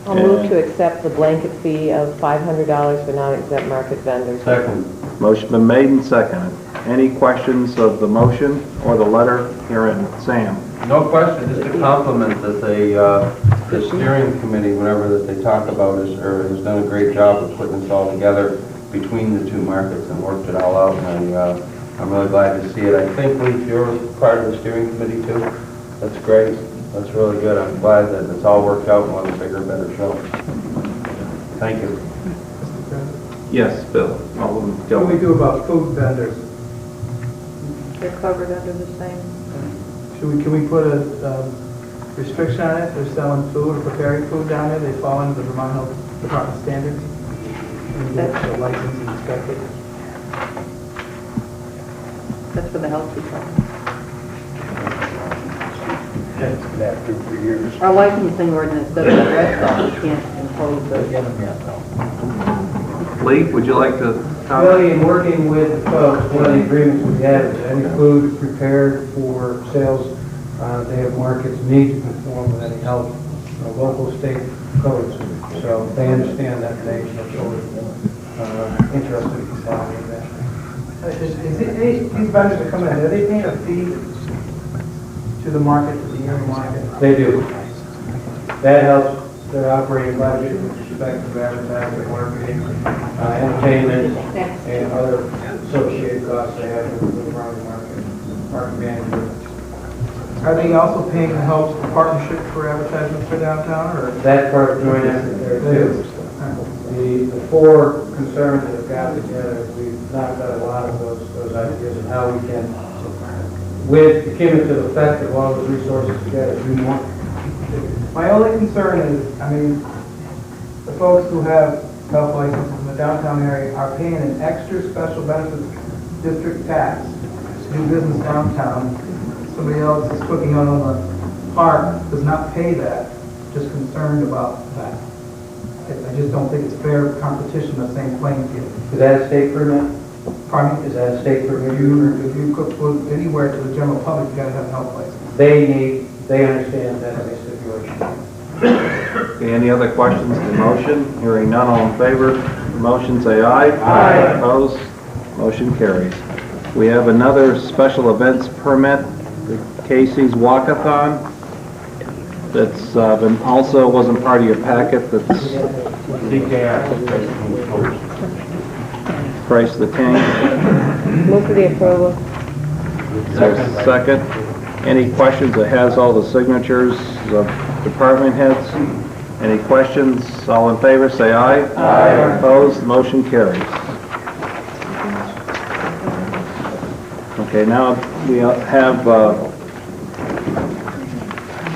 I'll move to accept the blanket fee of $500 for non-exempt market vendors. Second. Motion been made and seconded. Any questions of the motion or the letter herein? Sam? No question, just a compliment that the steering committee, whatever that they talk about, has done a great job of putting this all together between the two markets and worked it all out, and I'm really glad to see it. I think, Leif, you're part of the steering committee too? That's great. That's really good. I'm glad that it's all worked out and we'll have a bigger, better show. Thank you. Yes, Bill. Alderman What do Gilman. we do about food vendors? They're covered under the same. Can we put a restriction on it? They're selling food or preparing food down there, they fall under the Vermont Health Department standards? And get the license and inspected? That's for the health department. Our licensing ordinance doesn't address that. We can't impose those. Lee, would you like to comment? Well, in working with folks, one of the agreements we have is any food prepared for sales, they have markets need to conform with any health local state codes. So they understand that, they are totally interested in complying with that. These vendors that come in, are they paying a fee to the market, to the area market? They do. That helps their operating budget with respect to advertising, marketing, entertainment, and other associated costs they have with the market management. Are they also paying the help partnership for advertisements for downtown, or? That part of joint effort there too. The four concerns that have got together, we've knocked out a lot of those ideas of how we can, with the cumulative effect of all those resources together, do more. My only concern is, I mean, the folks who have health licenses in the downtown area are paying an extra special benefits district tax to do business downtown. Somebody else is cooking out on the park, does not pay that, just concerned about that. I just don't think it's fair competition, the same playing field. Is that a state permit? Pardon me? Is that a state permit? If you cook food anywhere to the general public, you gotta have a health license. They understand that as a stipulation. Okay, any other questions to the motion? Hearing none, all in favor of the motion, say aye. Aye. Opposed? Motion carries. We have another special events permit, the Casey's Walkathon. That's been also wasn't part of your packet. That's Christ the King. Move for the approval. Second. Any questions? It has all the signatures of department heads. Any questions? All in favor, say aye. Aye. Opposed? Motion carries. Okay, now we have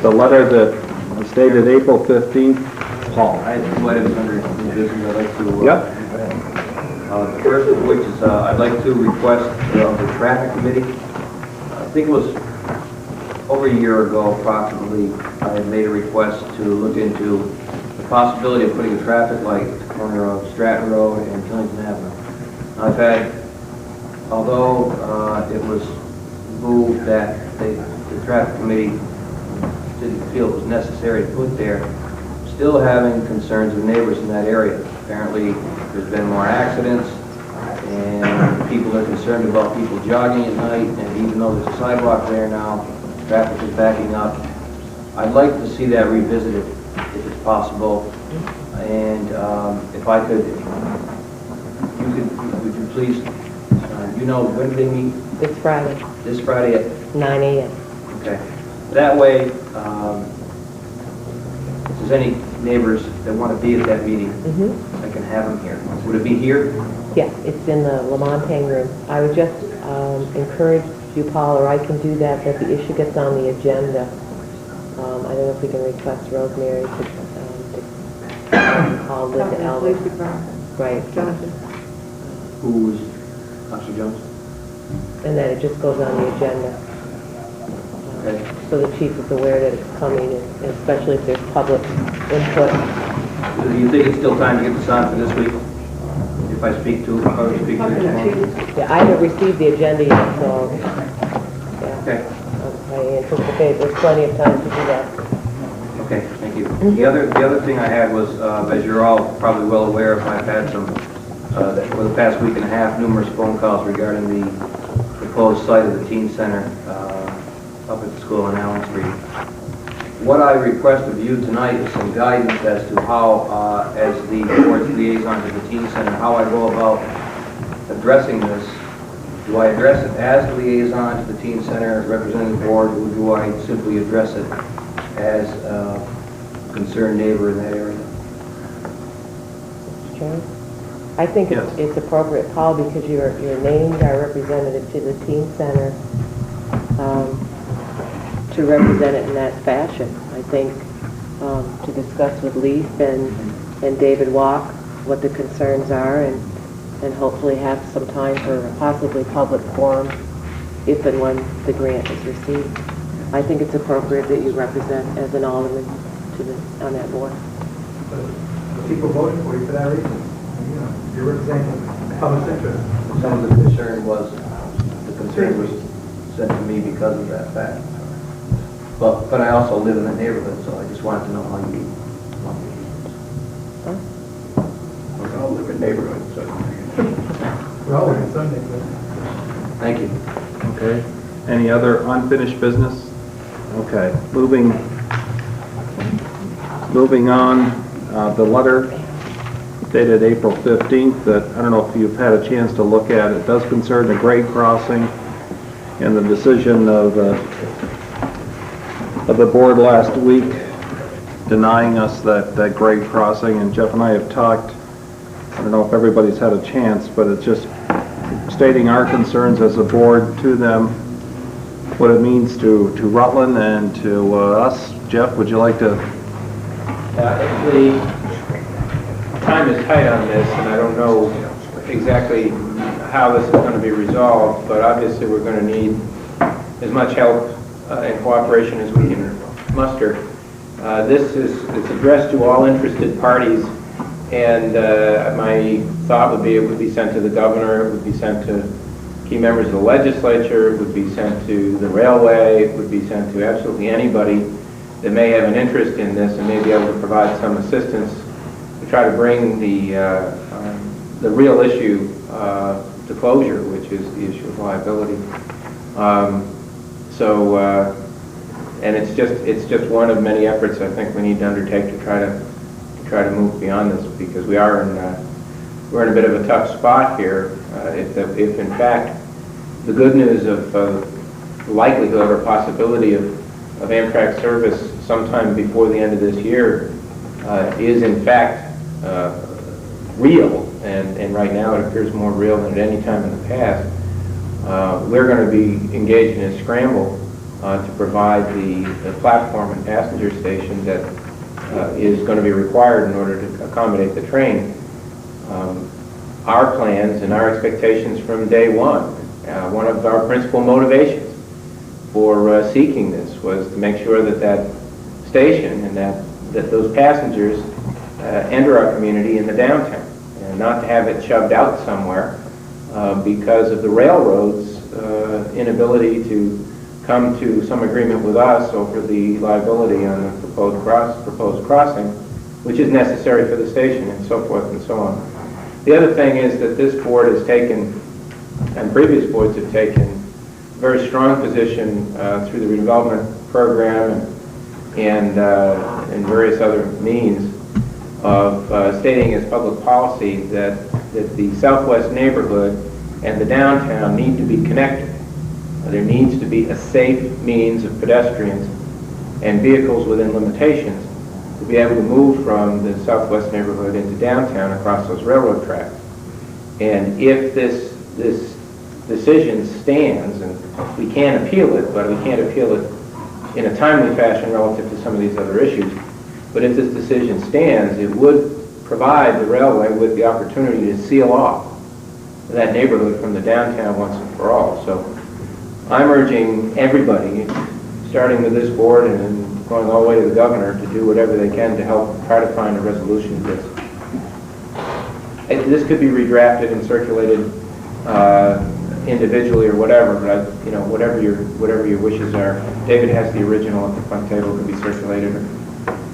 the letter that was dated April 15th. Paul. I have two items under new business I'd like to... Yep. The first of which is I'd like to request of the traffic committee. I think it was over a year ago approximately, I had made a request to look into the possibility of putting a traffic light at the corner of Stratton Road and Killington Avenue. I've had, although it was moved that the traffic committee didn't feel it was necessary to put there, still having concerns with neighbors in that area. Apparently, there's been more accidents, and people are concerned about people jogging at night, and even though there's a sidewalk there now, traffic is backing up. I'd like to see that revisited, if it's possible, and if I could, would you please, you know, when do they meet? This Friday. This Friday at 9 a.m. Okay. That way, if there's any neighbors that want to be at that meeting, I can have them here. Would it be here? Yes, it's in the Lamontagne room. I would just encourage you, Paul, or I can do that, that the issue gets on the agenda. I don't know if we can request Rosemary to call Linda Ellis. Right. Jonathan. Who was Counselor Jones? And then it just goes on the agenda. Okay. So the chief is aware that it's coming, and especially if there's public input. Do you think it's still time to get this on for this week? If I speak to, or speak to the Yeah, I haven't received the agenda yet, so, yeah. Okay. I anticipate there's plenty of time to do that. Okay, thank you. The other thing I had was, as you're all probably well aware of, I've had some, for the past week and a half, numerous phone calls regarding the proposed site of the teen center up at the school on Allen Street. What I request of you tonight is some guidance as to how, as the board's liaison to the teen center, how I go about addressing this. Do I address it as the liaison to the teen center, representing the board, or do I simply address it as a concerned neighbor in that area? Mr. Chairman? I think it's appropriate, Paul, because you're named our representative to the teen center, to represent it in that fashion. I think to discuss with Leaf and David Walk what the concerns are, and hopefully have some time for a possibly public forum if and when the grant is received. I think it's appropriate that you represent as an alderman on that board. The people voted for you for that reason. You know, you're representing public interest. Some of the concern was sent to me because of that fact. But I also live in the neighborhood, so I just just wanted to know how you want to. We're all different neighborhoods, so. We're all in Sunday, but Thank you. Okay. Any other unfinished business? Okay. Moving on, the letter dated April 15th that, I don't know if you've had a chance to look at, it does concern the grade crossing and the decision of the board last week denying us that grade crossing, and Jeff and I have talked, I don't know if everybody's had a chance, but it's just stating our concerns as a board to them, what it means to Rutland and to us. Jeff, would you like to? The time is tight on this, and I don't know exactly how this is going to be resolved, but obviously we're going to need as much help and cooperation as we can muster. It's addressed to all interested parties, and my thought would be it would be sent to the governor, it would be sent to key members of the legislature, it would be sent to the railway, it would be sent to absolutely anybody that may have an interest in this and may be able to provide some assistance to try to bring the real issue to closure, which is the issue of liability. And it's just one of many efforts I think we need to undertake to try to move beyond this, because we're in a bit of a tough spot here. If in fact the good news of the likelihood or possibility of Amtrak service sometime before the end of this year is in fact real, and right now it appears more real than at any time in the past, we're going to be engaged in a scramble to provide the platform and passenger station that is going to be required in order to accommodate the train. Our plans and our expectations from day one, one of our principal motivations for seeking this was to make sure that station and that those passengers enter our community in the downtown, and not to have it shoved out somewhere because of the railroad's inability to come to some agreement with us over the liability on the proposed crossing, which is necessary for the station, and so forth and so on. The other thing is that this board has taken, and previous boards have taken, a very strong position through the redevelopment program and various other means of stating as public policy that the southwest neighborhood and the downtown need to be connected. There needs to be a safe means of pedestrians and vehicles within limitations to be able to move from the southwest neighborhood into downtown across those railroad tracks. And if this decision stands, and we can appeal it, but we can't appeal it in a timely fashion relative to some of these other issues, but if this decision stands, it would provide the railway with the opportunity to seal off that neighborhood from the downtown once and for all. So I'm urging everybody, starting with this board and going all the way to the governor, to do whatever they can to help try to find a resolution to this. This could be redrafted and circulated individually or whatever, but whatever your wishes are. David has the original at the front table, could be circulated.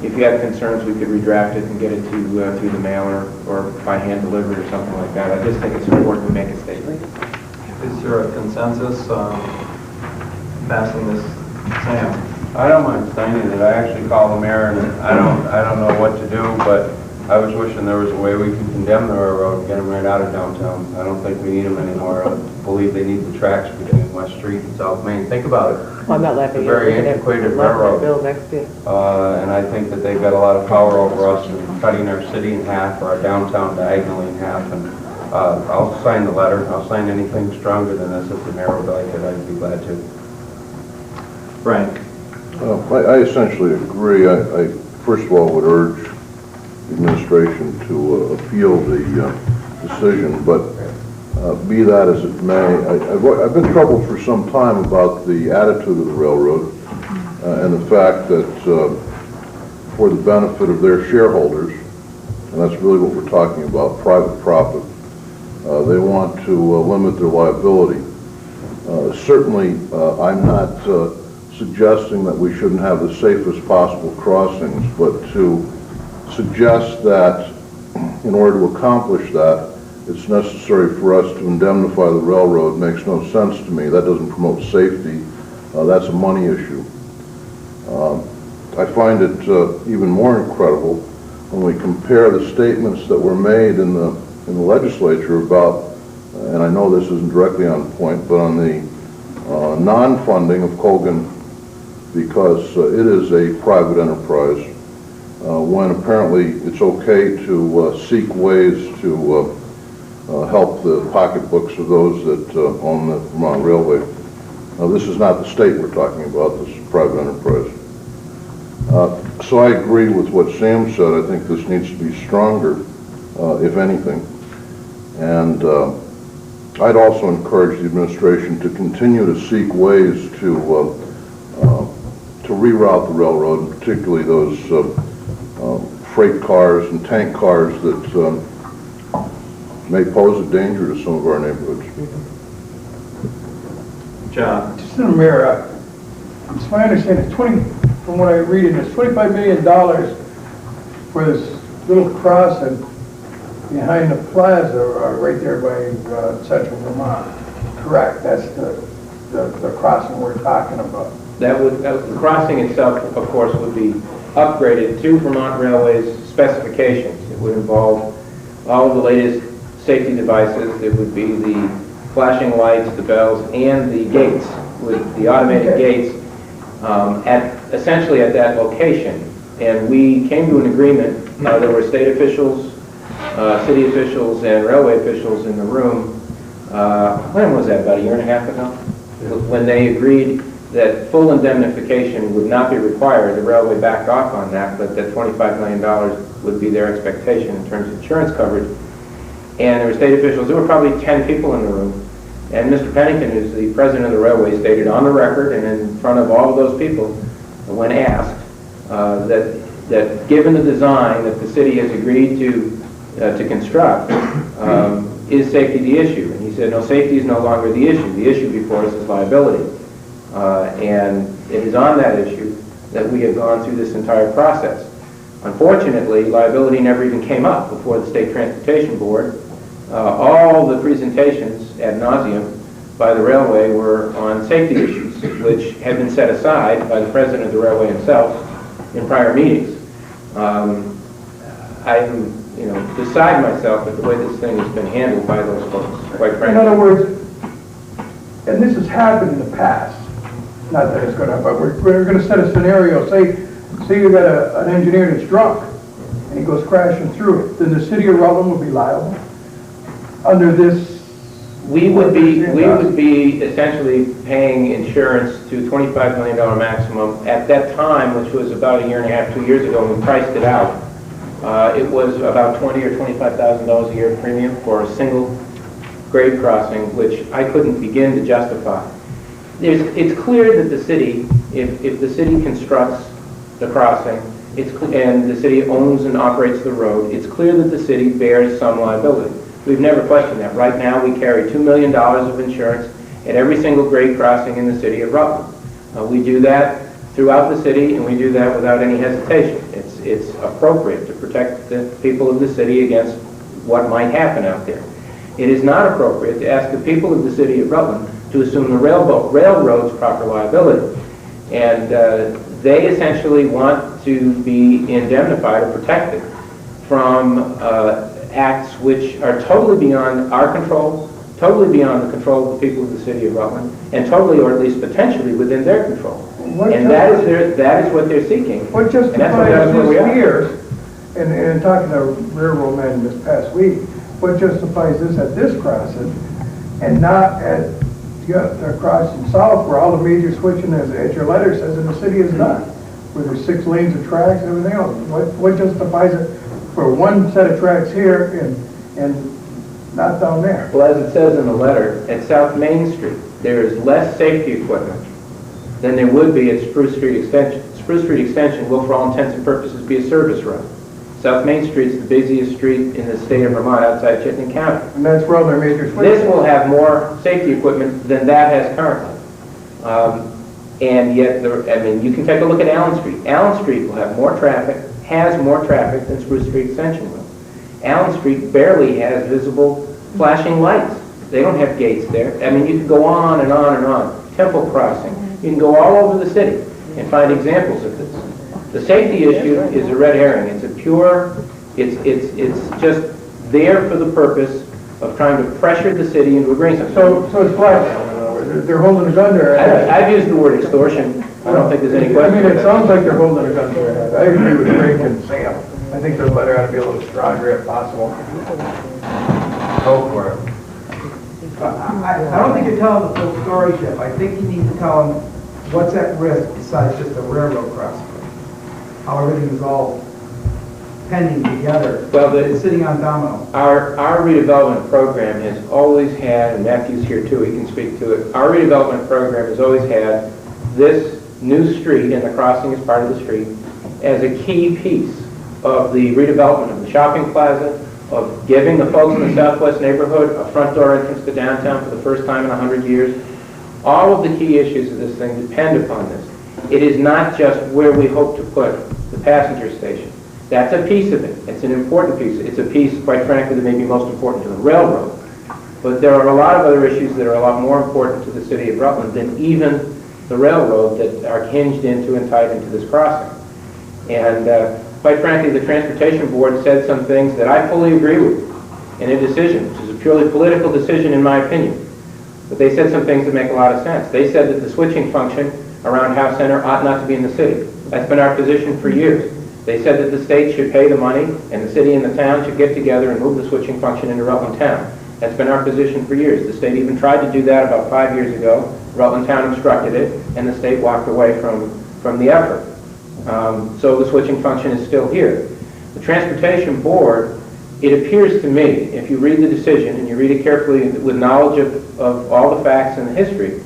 If you have concerns, we could redraft it and get it to through the mail or by hand delivered or something like that. I just think it's important to make a statement. Is there a consensus passing this, Sam? I don't mind signing it. I actually called the mayor, and I don't know what to do, but I was wishing there was a way we could condemn the railroad and get them right out of downtown. I don't think we need them anymore. I believe they need the tracks between West Street and South Main. Think about it. Well, I'm not laughing. It's a very antiquated railroad. Bill next to you. And I think that they've got a lot of power over us in cutting our city in half, or our downtown diagonally in half. And I'll sign the letter. I'll sign anything stronger than this. If the mayor would like it, I'd be glad to. Frank? I essentially agree. I first of all would urge the administration to appeal the decision, but be that as it may, I've been troubled for some time about the attitude of the railroad and the fact that for the benefit of their shareholders, and that's really what we're talking about, private profit, they want to limit their liability. Certainly, I'm not suggesting that we shouldn't have the safest possible crossings, but to suggest that in order to accomplish that, it's necessary for us to indemnify the railroad makes no sense to me. That doesn't promote safety. That's a money issue. I find it even more incredible when we compare the statements that were made in the legislature about, and I know this isn't directly on point, but on the non-funding of Colgan, because it is a private enterprise, when apparently it's okay to seek ways to help the pocketbooks of those that own the Vermont Railway. Now, this is not the state we're talking about, this is private enterprise. So I agree with what Sam said. I think this needs to be stronger, if anything. And I'd also encourage the administration to continue to seek ways to reroute the railroad, and particularly those freight cars and tank cars that may pose a danger to some of our neighborhoods. John? Just in the mirror, it's my understanding, from what I read in this, $25 million for this little crossing behind the plaza, right there by central Vermont. Correct, that's the crossing we're talking about. The crossing itself, of course, would be upgraded to Vermont Railway's specifications. It would involve all of the latest safety devices. It would be the flashing lights, the bells, and the gates, with the automated gates, essentially at that location. And we came to an agreement. There were state officials, city officials, and railway officials in the room. When was that? About a year and a half ago? When they agreed that full indemnification would not be required. The railway backed off on that, but that $25 million would be their expectation in terms of insurance coverage. And there were state officials. There were probably 10 people in the room. And Mr. Pennington, who's the president of the railway, stated on the record and in front of all of those people, when asked, that given the design that the city has agreed to construct, is safety the issue? And he said, no, safety is no longer the issue. The issue before us is liability. And it is on that issue that we have gone through this entire process. Unfortunately, liability never even came up before the State Transportation Board. All the presentations ad nauseum by the railway were on safety issues, which had been set aside by the president of the railway himself in prior meetings. I'm, beside myself at the way this thing has been handled by those folks, quite frankly. In other words, and this has happened in the past, not that it's going to, but we're going to set a scenario. Say you got an engineer that's drunk and he goes crashing through it. Then the city of Rutland will be liable under this. We would be essentially paying insurance to $25 million maximum. At that time, which was about a year and a half, 2 years ago, when we priced it out, it was about $20,000 or $25,000 a year premium for a single grade crossing, which I couldn't begin to justify. It's clear that the city, if the city constructs the crossing, and the city owns and operates the road, it's clear that the city bears some liability. We've never questioned that. Right now, we carry $2 million of insurance at every single grade crossing in the city of Rutland. We do that throughout the city, and we do that without any hesitation. It's appropriate to protect the people of the city against what might happen out there. It is not appropriate to ask the people of the city of Rutland to assume the railroad's proper liability. And they essentially want to be indemnified or protected from acts which are totally beyond our control, totally beyond the control of the people of the city of Rutland, and totally, or at least potentially, within their control. And that is what they're seeking. What justifies this here, and talking to railroad men this past week, what justifies this at this crossing and not at the crossing south where all the major switching, as your letter says, and the city is not, where there's 6 lanes of tracks and everything else? What justifies it for one set of tracks here and not down there? Well, as it says in the letter, at South Main Street, there is less safety equipment than there would be at Spruce Street Extension. Spruce Street Extension will, for all intents and purposes, be a service road. South Main Street is the busiest street in the state of Vermont outside Chittenden County. And that's where all their major switches. This will have more safety equipment than that has currently. And yet, you can take a look at Allen Street. Allen Street will have more traffic, has more traffic than Spruce Street Extension will. Allen Street barely has visible flashing lights. They don't have gates there. You can go on and on and on. Temple Crossing. You can go all over the city and find examples of this. The safety issue is a red herring. It's just there for the purpose of trying to pressure the city into agreeing something. So it's blackmail. They're holding a gun to their head. I've used the word extortion. I don't think there's any question. It sounds like they're holding a gun to their head. I agree with Frank and Sam. I think their letter ought to be a little stronger if possible. Go for it. I don't think you're telling the full story, Jeff. I think you need to tell them what's at risk besides just a railroad crossing. How everything is all pending together, sitting on domino. Our redevelopment program has always had, and Matthew's here too, he can speak to it, our redevelopment program has always had this new street, and the crossing is part of the street, as a key piece of the redevelopment of the shopping plaza, of giving the folks in the southwest neighborhood a front door entrance to downtown for the first time in 100 years. All of the key issues of this thing depend upon this. It is not just where we hope to put the passenger station. That's a piece of it. It's an important piece. It's a piece, quite frankly, that may be most important to the railroad. But there are a lot of other issues that are a lot more important to the city of Rutland than even the railroad that are hinged into and tied into this crossing. And quite frankly, the Transportation Board said some things that I fully agree with in a decision, which is a purely political decision in my opinion. But they said some things that make a lot of sense. They said that the switching function around House Center ought not to be in the city. That's been our position for years. They said that the state should pay the money and the city and the town should get together and move the switching function into Rutland Town. That's been our position for years. The state even tried to do that about 5 years ago. Rutland Town obstructed it and the state walked away from the effort. So the switching function is still here. The Transportation Board, it appears to me, if you read the decision and you read it carefully with knowledge of all the facts and the history,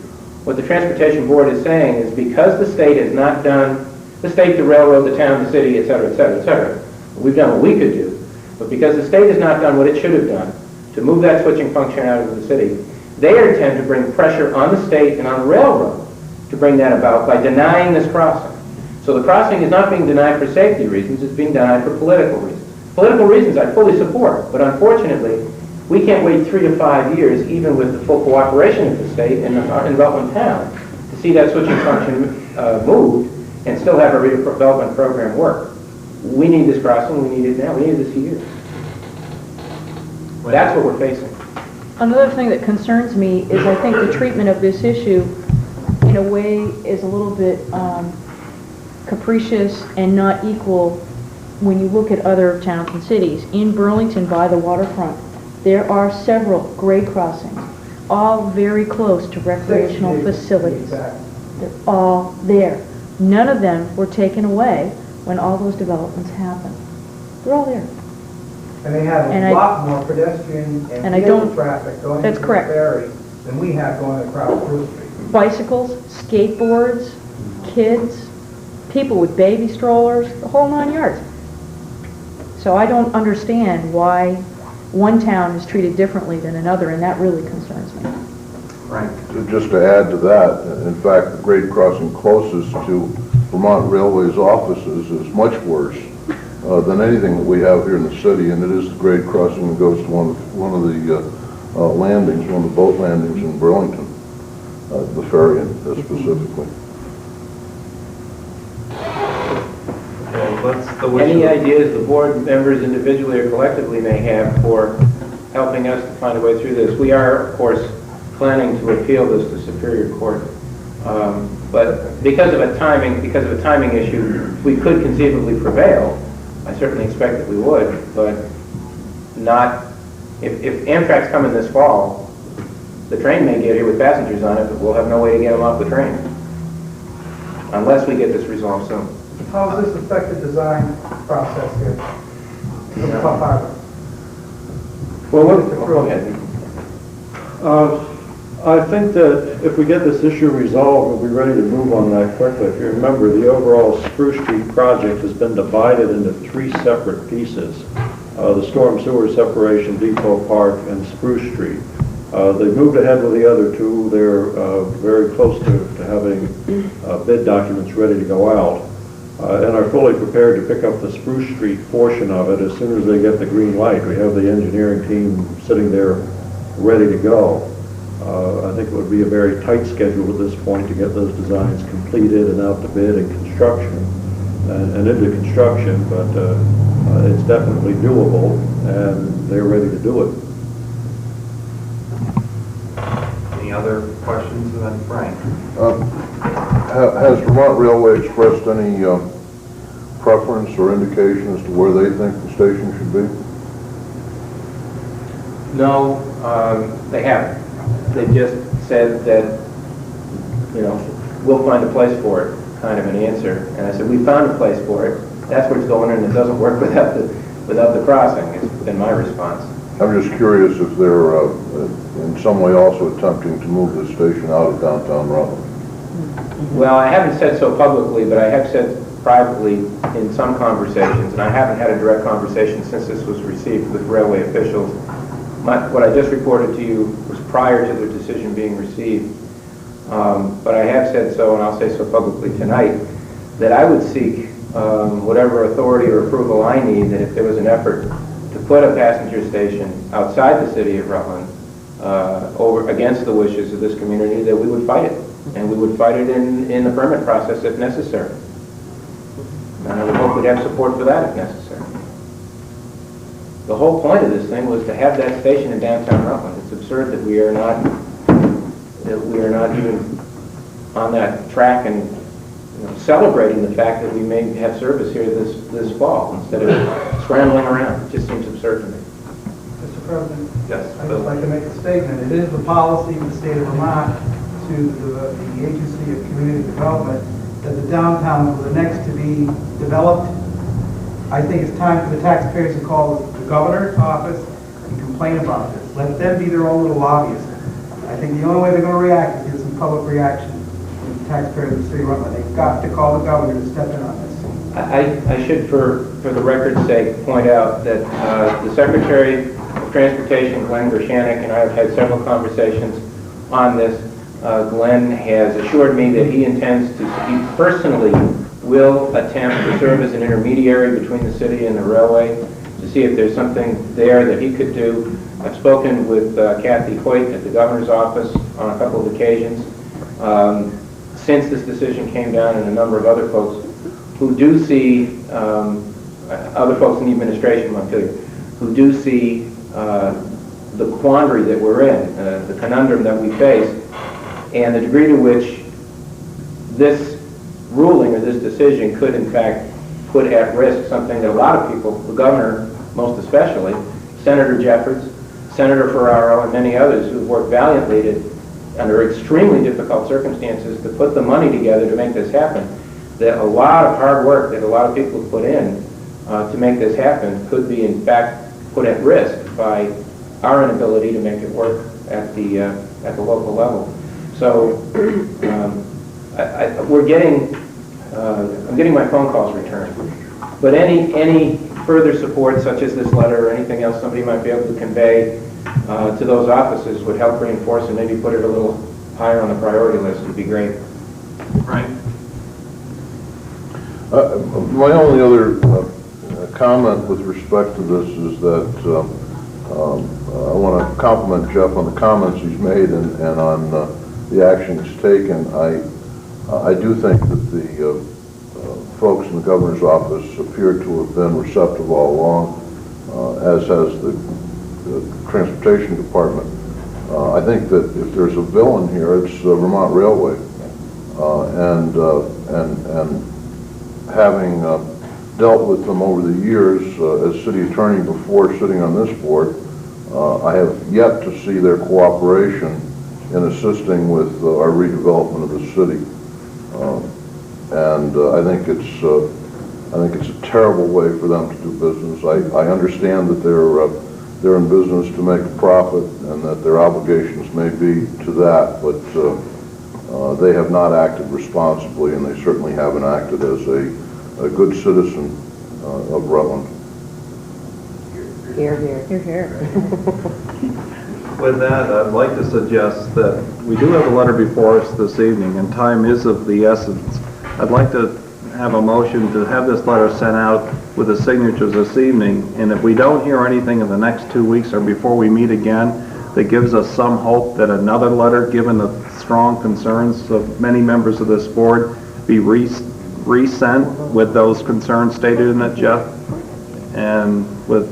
what the Transportation Board is saying is because the state has not done, the state, the railroad, the town, the city, et cetera, et cetera, et cetera, we've done what we could do, but because the state has not done what it should have done to move that switching function out of the city, they intend to bring pressure on the state and on the railroad to bring that about by denying this crossing. So the crossing is not being denied for safety reasons, it's being denied for political reasons. Political reasons I fully support, but unfortunately, we can't wait 3 to 5 years, even with the full cooperation of the state and in Rutland Town, to see that switching function moved and still have our redevelopment program work. We need this crossing, we need it now, we need this years. That's what we're facing. Another thing that concerns me is I think the treatment of this issue, in a way, is a little bit capricious and not equal when you look at other towns and cities. In Burlington, by the waterfront, there are several grade crossings, all very close to recreational facilities. They're all there. None of them were taken away when all those developments happened. They're all there. And they have a lot more pedestrian and vehicle traffic going into the ferry than we have going across Spruce Street. Bicycles, skateboards, kids, people with baby strollers, the whole 9 yards. So I don't understand why one town is treated differently than another, and that really concerns me. Right. Just to add to that, in fact, the grade crossing closest to Vermont Railway's offices is much worse than anything that we have here in the city, and it is the grade crossing that goes to one of the landings, one of the boat landings in Burlington, the ferry specifically. Any ideas the board members individually or collectively may have for helping us to find a way through this? We are, of course, planning to appeal this to Superior Court, but because of a timing issue, we could conceivably prevail. I certainly expect that we would, but not if Amtrak's coming this fall. The train may get here with passengers on it, but we'll have no way to get them off the train unless we get this resolved soon. How does this affect the design process here? Well, go ahead. I think that if we get this issue resolved, we'll be ready to move on that quickly. If you remember, the overall Spruce Street project has been divided into 3 separate pieces. The storm sewer separation, Depot Park, and Spruce Street. They moved ahead with the other 2. They're very close to having getting bid documents ready to go out, and are fully prepared to pick up the Spruce Street portion of it as soon as they get the green light. We have the engineering team sitting there ready to go. I think it would be a very tight schedule at this point to get those designs completed and out to bid and construction, and into construction, but it's definitely doable, and they're ready to do it. Any other questions then, Frank? Has Vermont Railway expressed any preference or indication as to where they think the station should be? No, they haven't. They've just said that, we'll find a place for it, kind of an answer. And I said, we found a place for it. That's where it's going, and it doesn't work without the crossing, has been my response. I'm just curious if they're in some way also attempting to move the station out of downtown Rutland. Well, I haven't said so publicly, but I have said privately in some conversations, and I haven't had a direct conversation since this was received with railway officials. What I just reported to you was prior to the decision being received. But I have said so, and I'll say so publicly tonight, that I would seek whatever authority or approval I need, that if there was an effort to put a passenger station outside the city of Rutland over against the wishes of this community, that we would fight it. And we would fight it in the permit process if necessary. And I would hope we'd have support for that if necessary. The whole point of this thing was to have that station in downtown Rutland. It's absurd that we are not even on that track and celebrating the fact that we may have service here this fall instead of scrambling around. It just seems absurd to me. Mr. President? Yes. I'd just like to make a statement. It is the policy of the state of Vermont to the Agency of Community Development that the downtown was the next to be developed. I think it's time for the taxpayers to call the governor's office and complain about this. Let them be their own little lobbyists. I think the only way they're going to react is get some public reaction from the taxpayers of the city of Rutland. They've got to call the governor to step in on this. I should, for the record's sake, point out that the Secretary of Transportation, Glenn Gershanik, and I have had several conversations on this. Glenn has assured me that he intends to, he personally will attempt to serve as an intermediary between the city and the railway to see if there's something there that he could do. I've spoken with Kathy Hoyt at the governor's office on a couple of occasions since this decision came down, and a number of other folks who do see, other folks in the administration, Montpelier, who do see the quandary that we're in, the conundrum that we face, and the degree to which this ruling or this decision could in fact put at risk something that a lot of people, the governor most especially, Senator Jeffords, Senator Ferraro, and many others who've worked valiantly under extremely difficult circumstances to put the money together to make this happen, that a lot of hard work that a lot of people have put in to make this happen could be in fact put at risk by our inability to make it work at the local level. So we're getting, I'm getting my phone calls returned. But any further support, such as this letter or anything else somebody might be able to convey to those offices would help reinforce and maybe put it a little higher on the priority list would be great. Right. My only other comment with respect to this is that I want to compliment Jeff on the comments he's made and on the actions taken. I do think that the folks in the governor's office appear to have been receptive all along, as has the transportation department. I think that if there's a villain here, it's Vermont Railway, and having dealt with them over the years as city attorney before sitting on this board, I have yet to see their cooperation in assisting with our redevelopment of the city. And I think it's a terrible way for them to do business. I understand that they're in business to make a profit and that their obligations may be to that, but they have not acted responsibly, and they certainly haven't acted as a good citizen of Rutland. Here, here. Here, here. With that, I'd like to suggest that we do have a letter before us this evening, and time is of the essence. I'd like to have a motion to have this letter sent out with the signatures this evening, and if we don't hear anything in the next 2 weeks or before we meet again, that gives us some hope that another letter, given the strong concerns of many members of this board, be resent with those concerns stated in it, Jeff, and with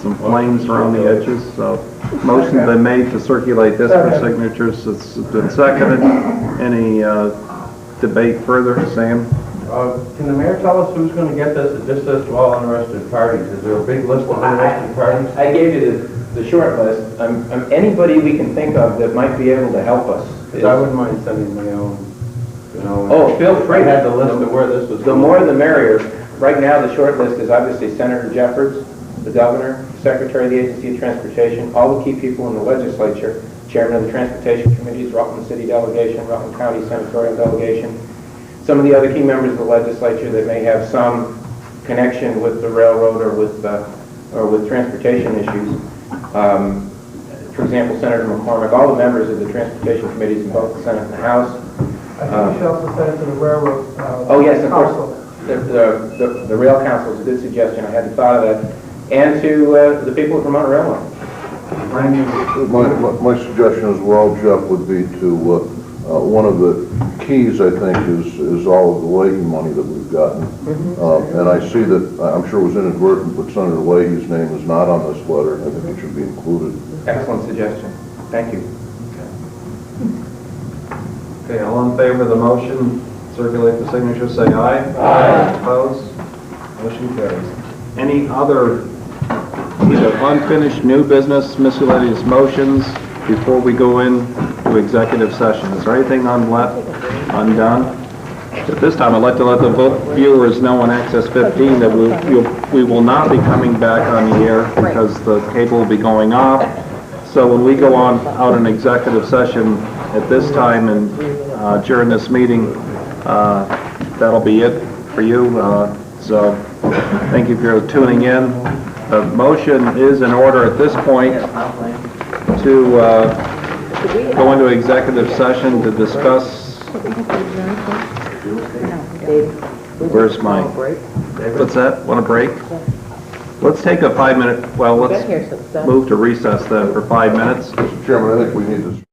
some flames around the edges. So, motion's been made to circulate this for signatures. It's been seconded. Any debate further? Sam? Can the mayor tell us who's going to get this? It just says to all interested parties. Is there a big list of interested parties? I gave you the short list. Anybody we can think of that might be able to help us. I wouldn't mind sending my own, Oh, feel free. I had the list of where this was The more the merrier. Right now, the short list is obviously Senator Jeffords, the governor, Secretary of the Agency of Transportation, all the key people in the legislature, Chairman of the Transportation Committees, Rutland City Delegation, Rutland County Senatorial Delegation, some of the other key members of the legislature that may have some connection with the railroad or with transportation issues. For example, Senator McCormick, all the members of the transportation committees in both the Senate and the House. I think you should also send it to the railroad. Oh yes, of course. The rail council is a good suggestion. I hadn't thought of that. And to the people of Vermont Railway. My suggestion as well, Jeff, would be to, one of the keys, I think, is all of the Leahy money that we've gotten. And I see that, I'm sure it was inadvertent, but Senator Leahy's name is not on this letter, and I think it should be included. Excellent suggestion. Thank you. Okay, all in favor of the motion, circulate the signature, say aye. Aye. Opposed? Motion carries. Any other either unfinished new business, miscellaneous motions before we go into executive session? Is there anything undone? At this time, I'd like to let the viewers know on Access 15 that we will not be coming back on the air because the cable will be going off. So when we go out in executive session at this time and during this meeting, that'll be it for you. So thank you for tuning in. The motion is in order at this point to go into executive session to discuss. Where's my? What's that? Want a break? Let's take a 5-minute. Well, let's move to recess then for 5 minutes. Mr. Chairman, I think we need to.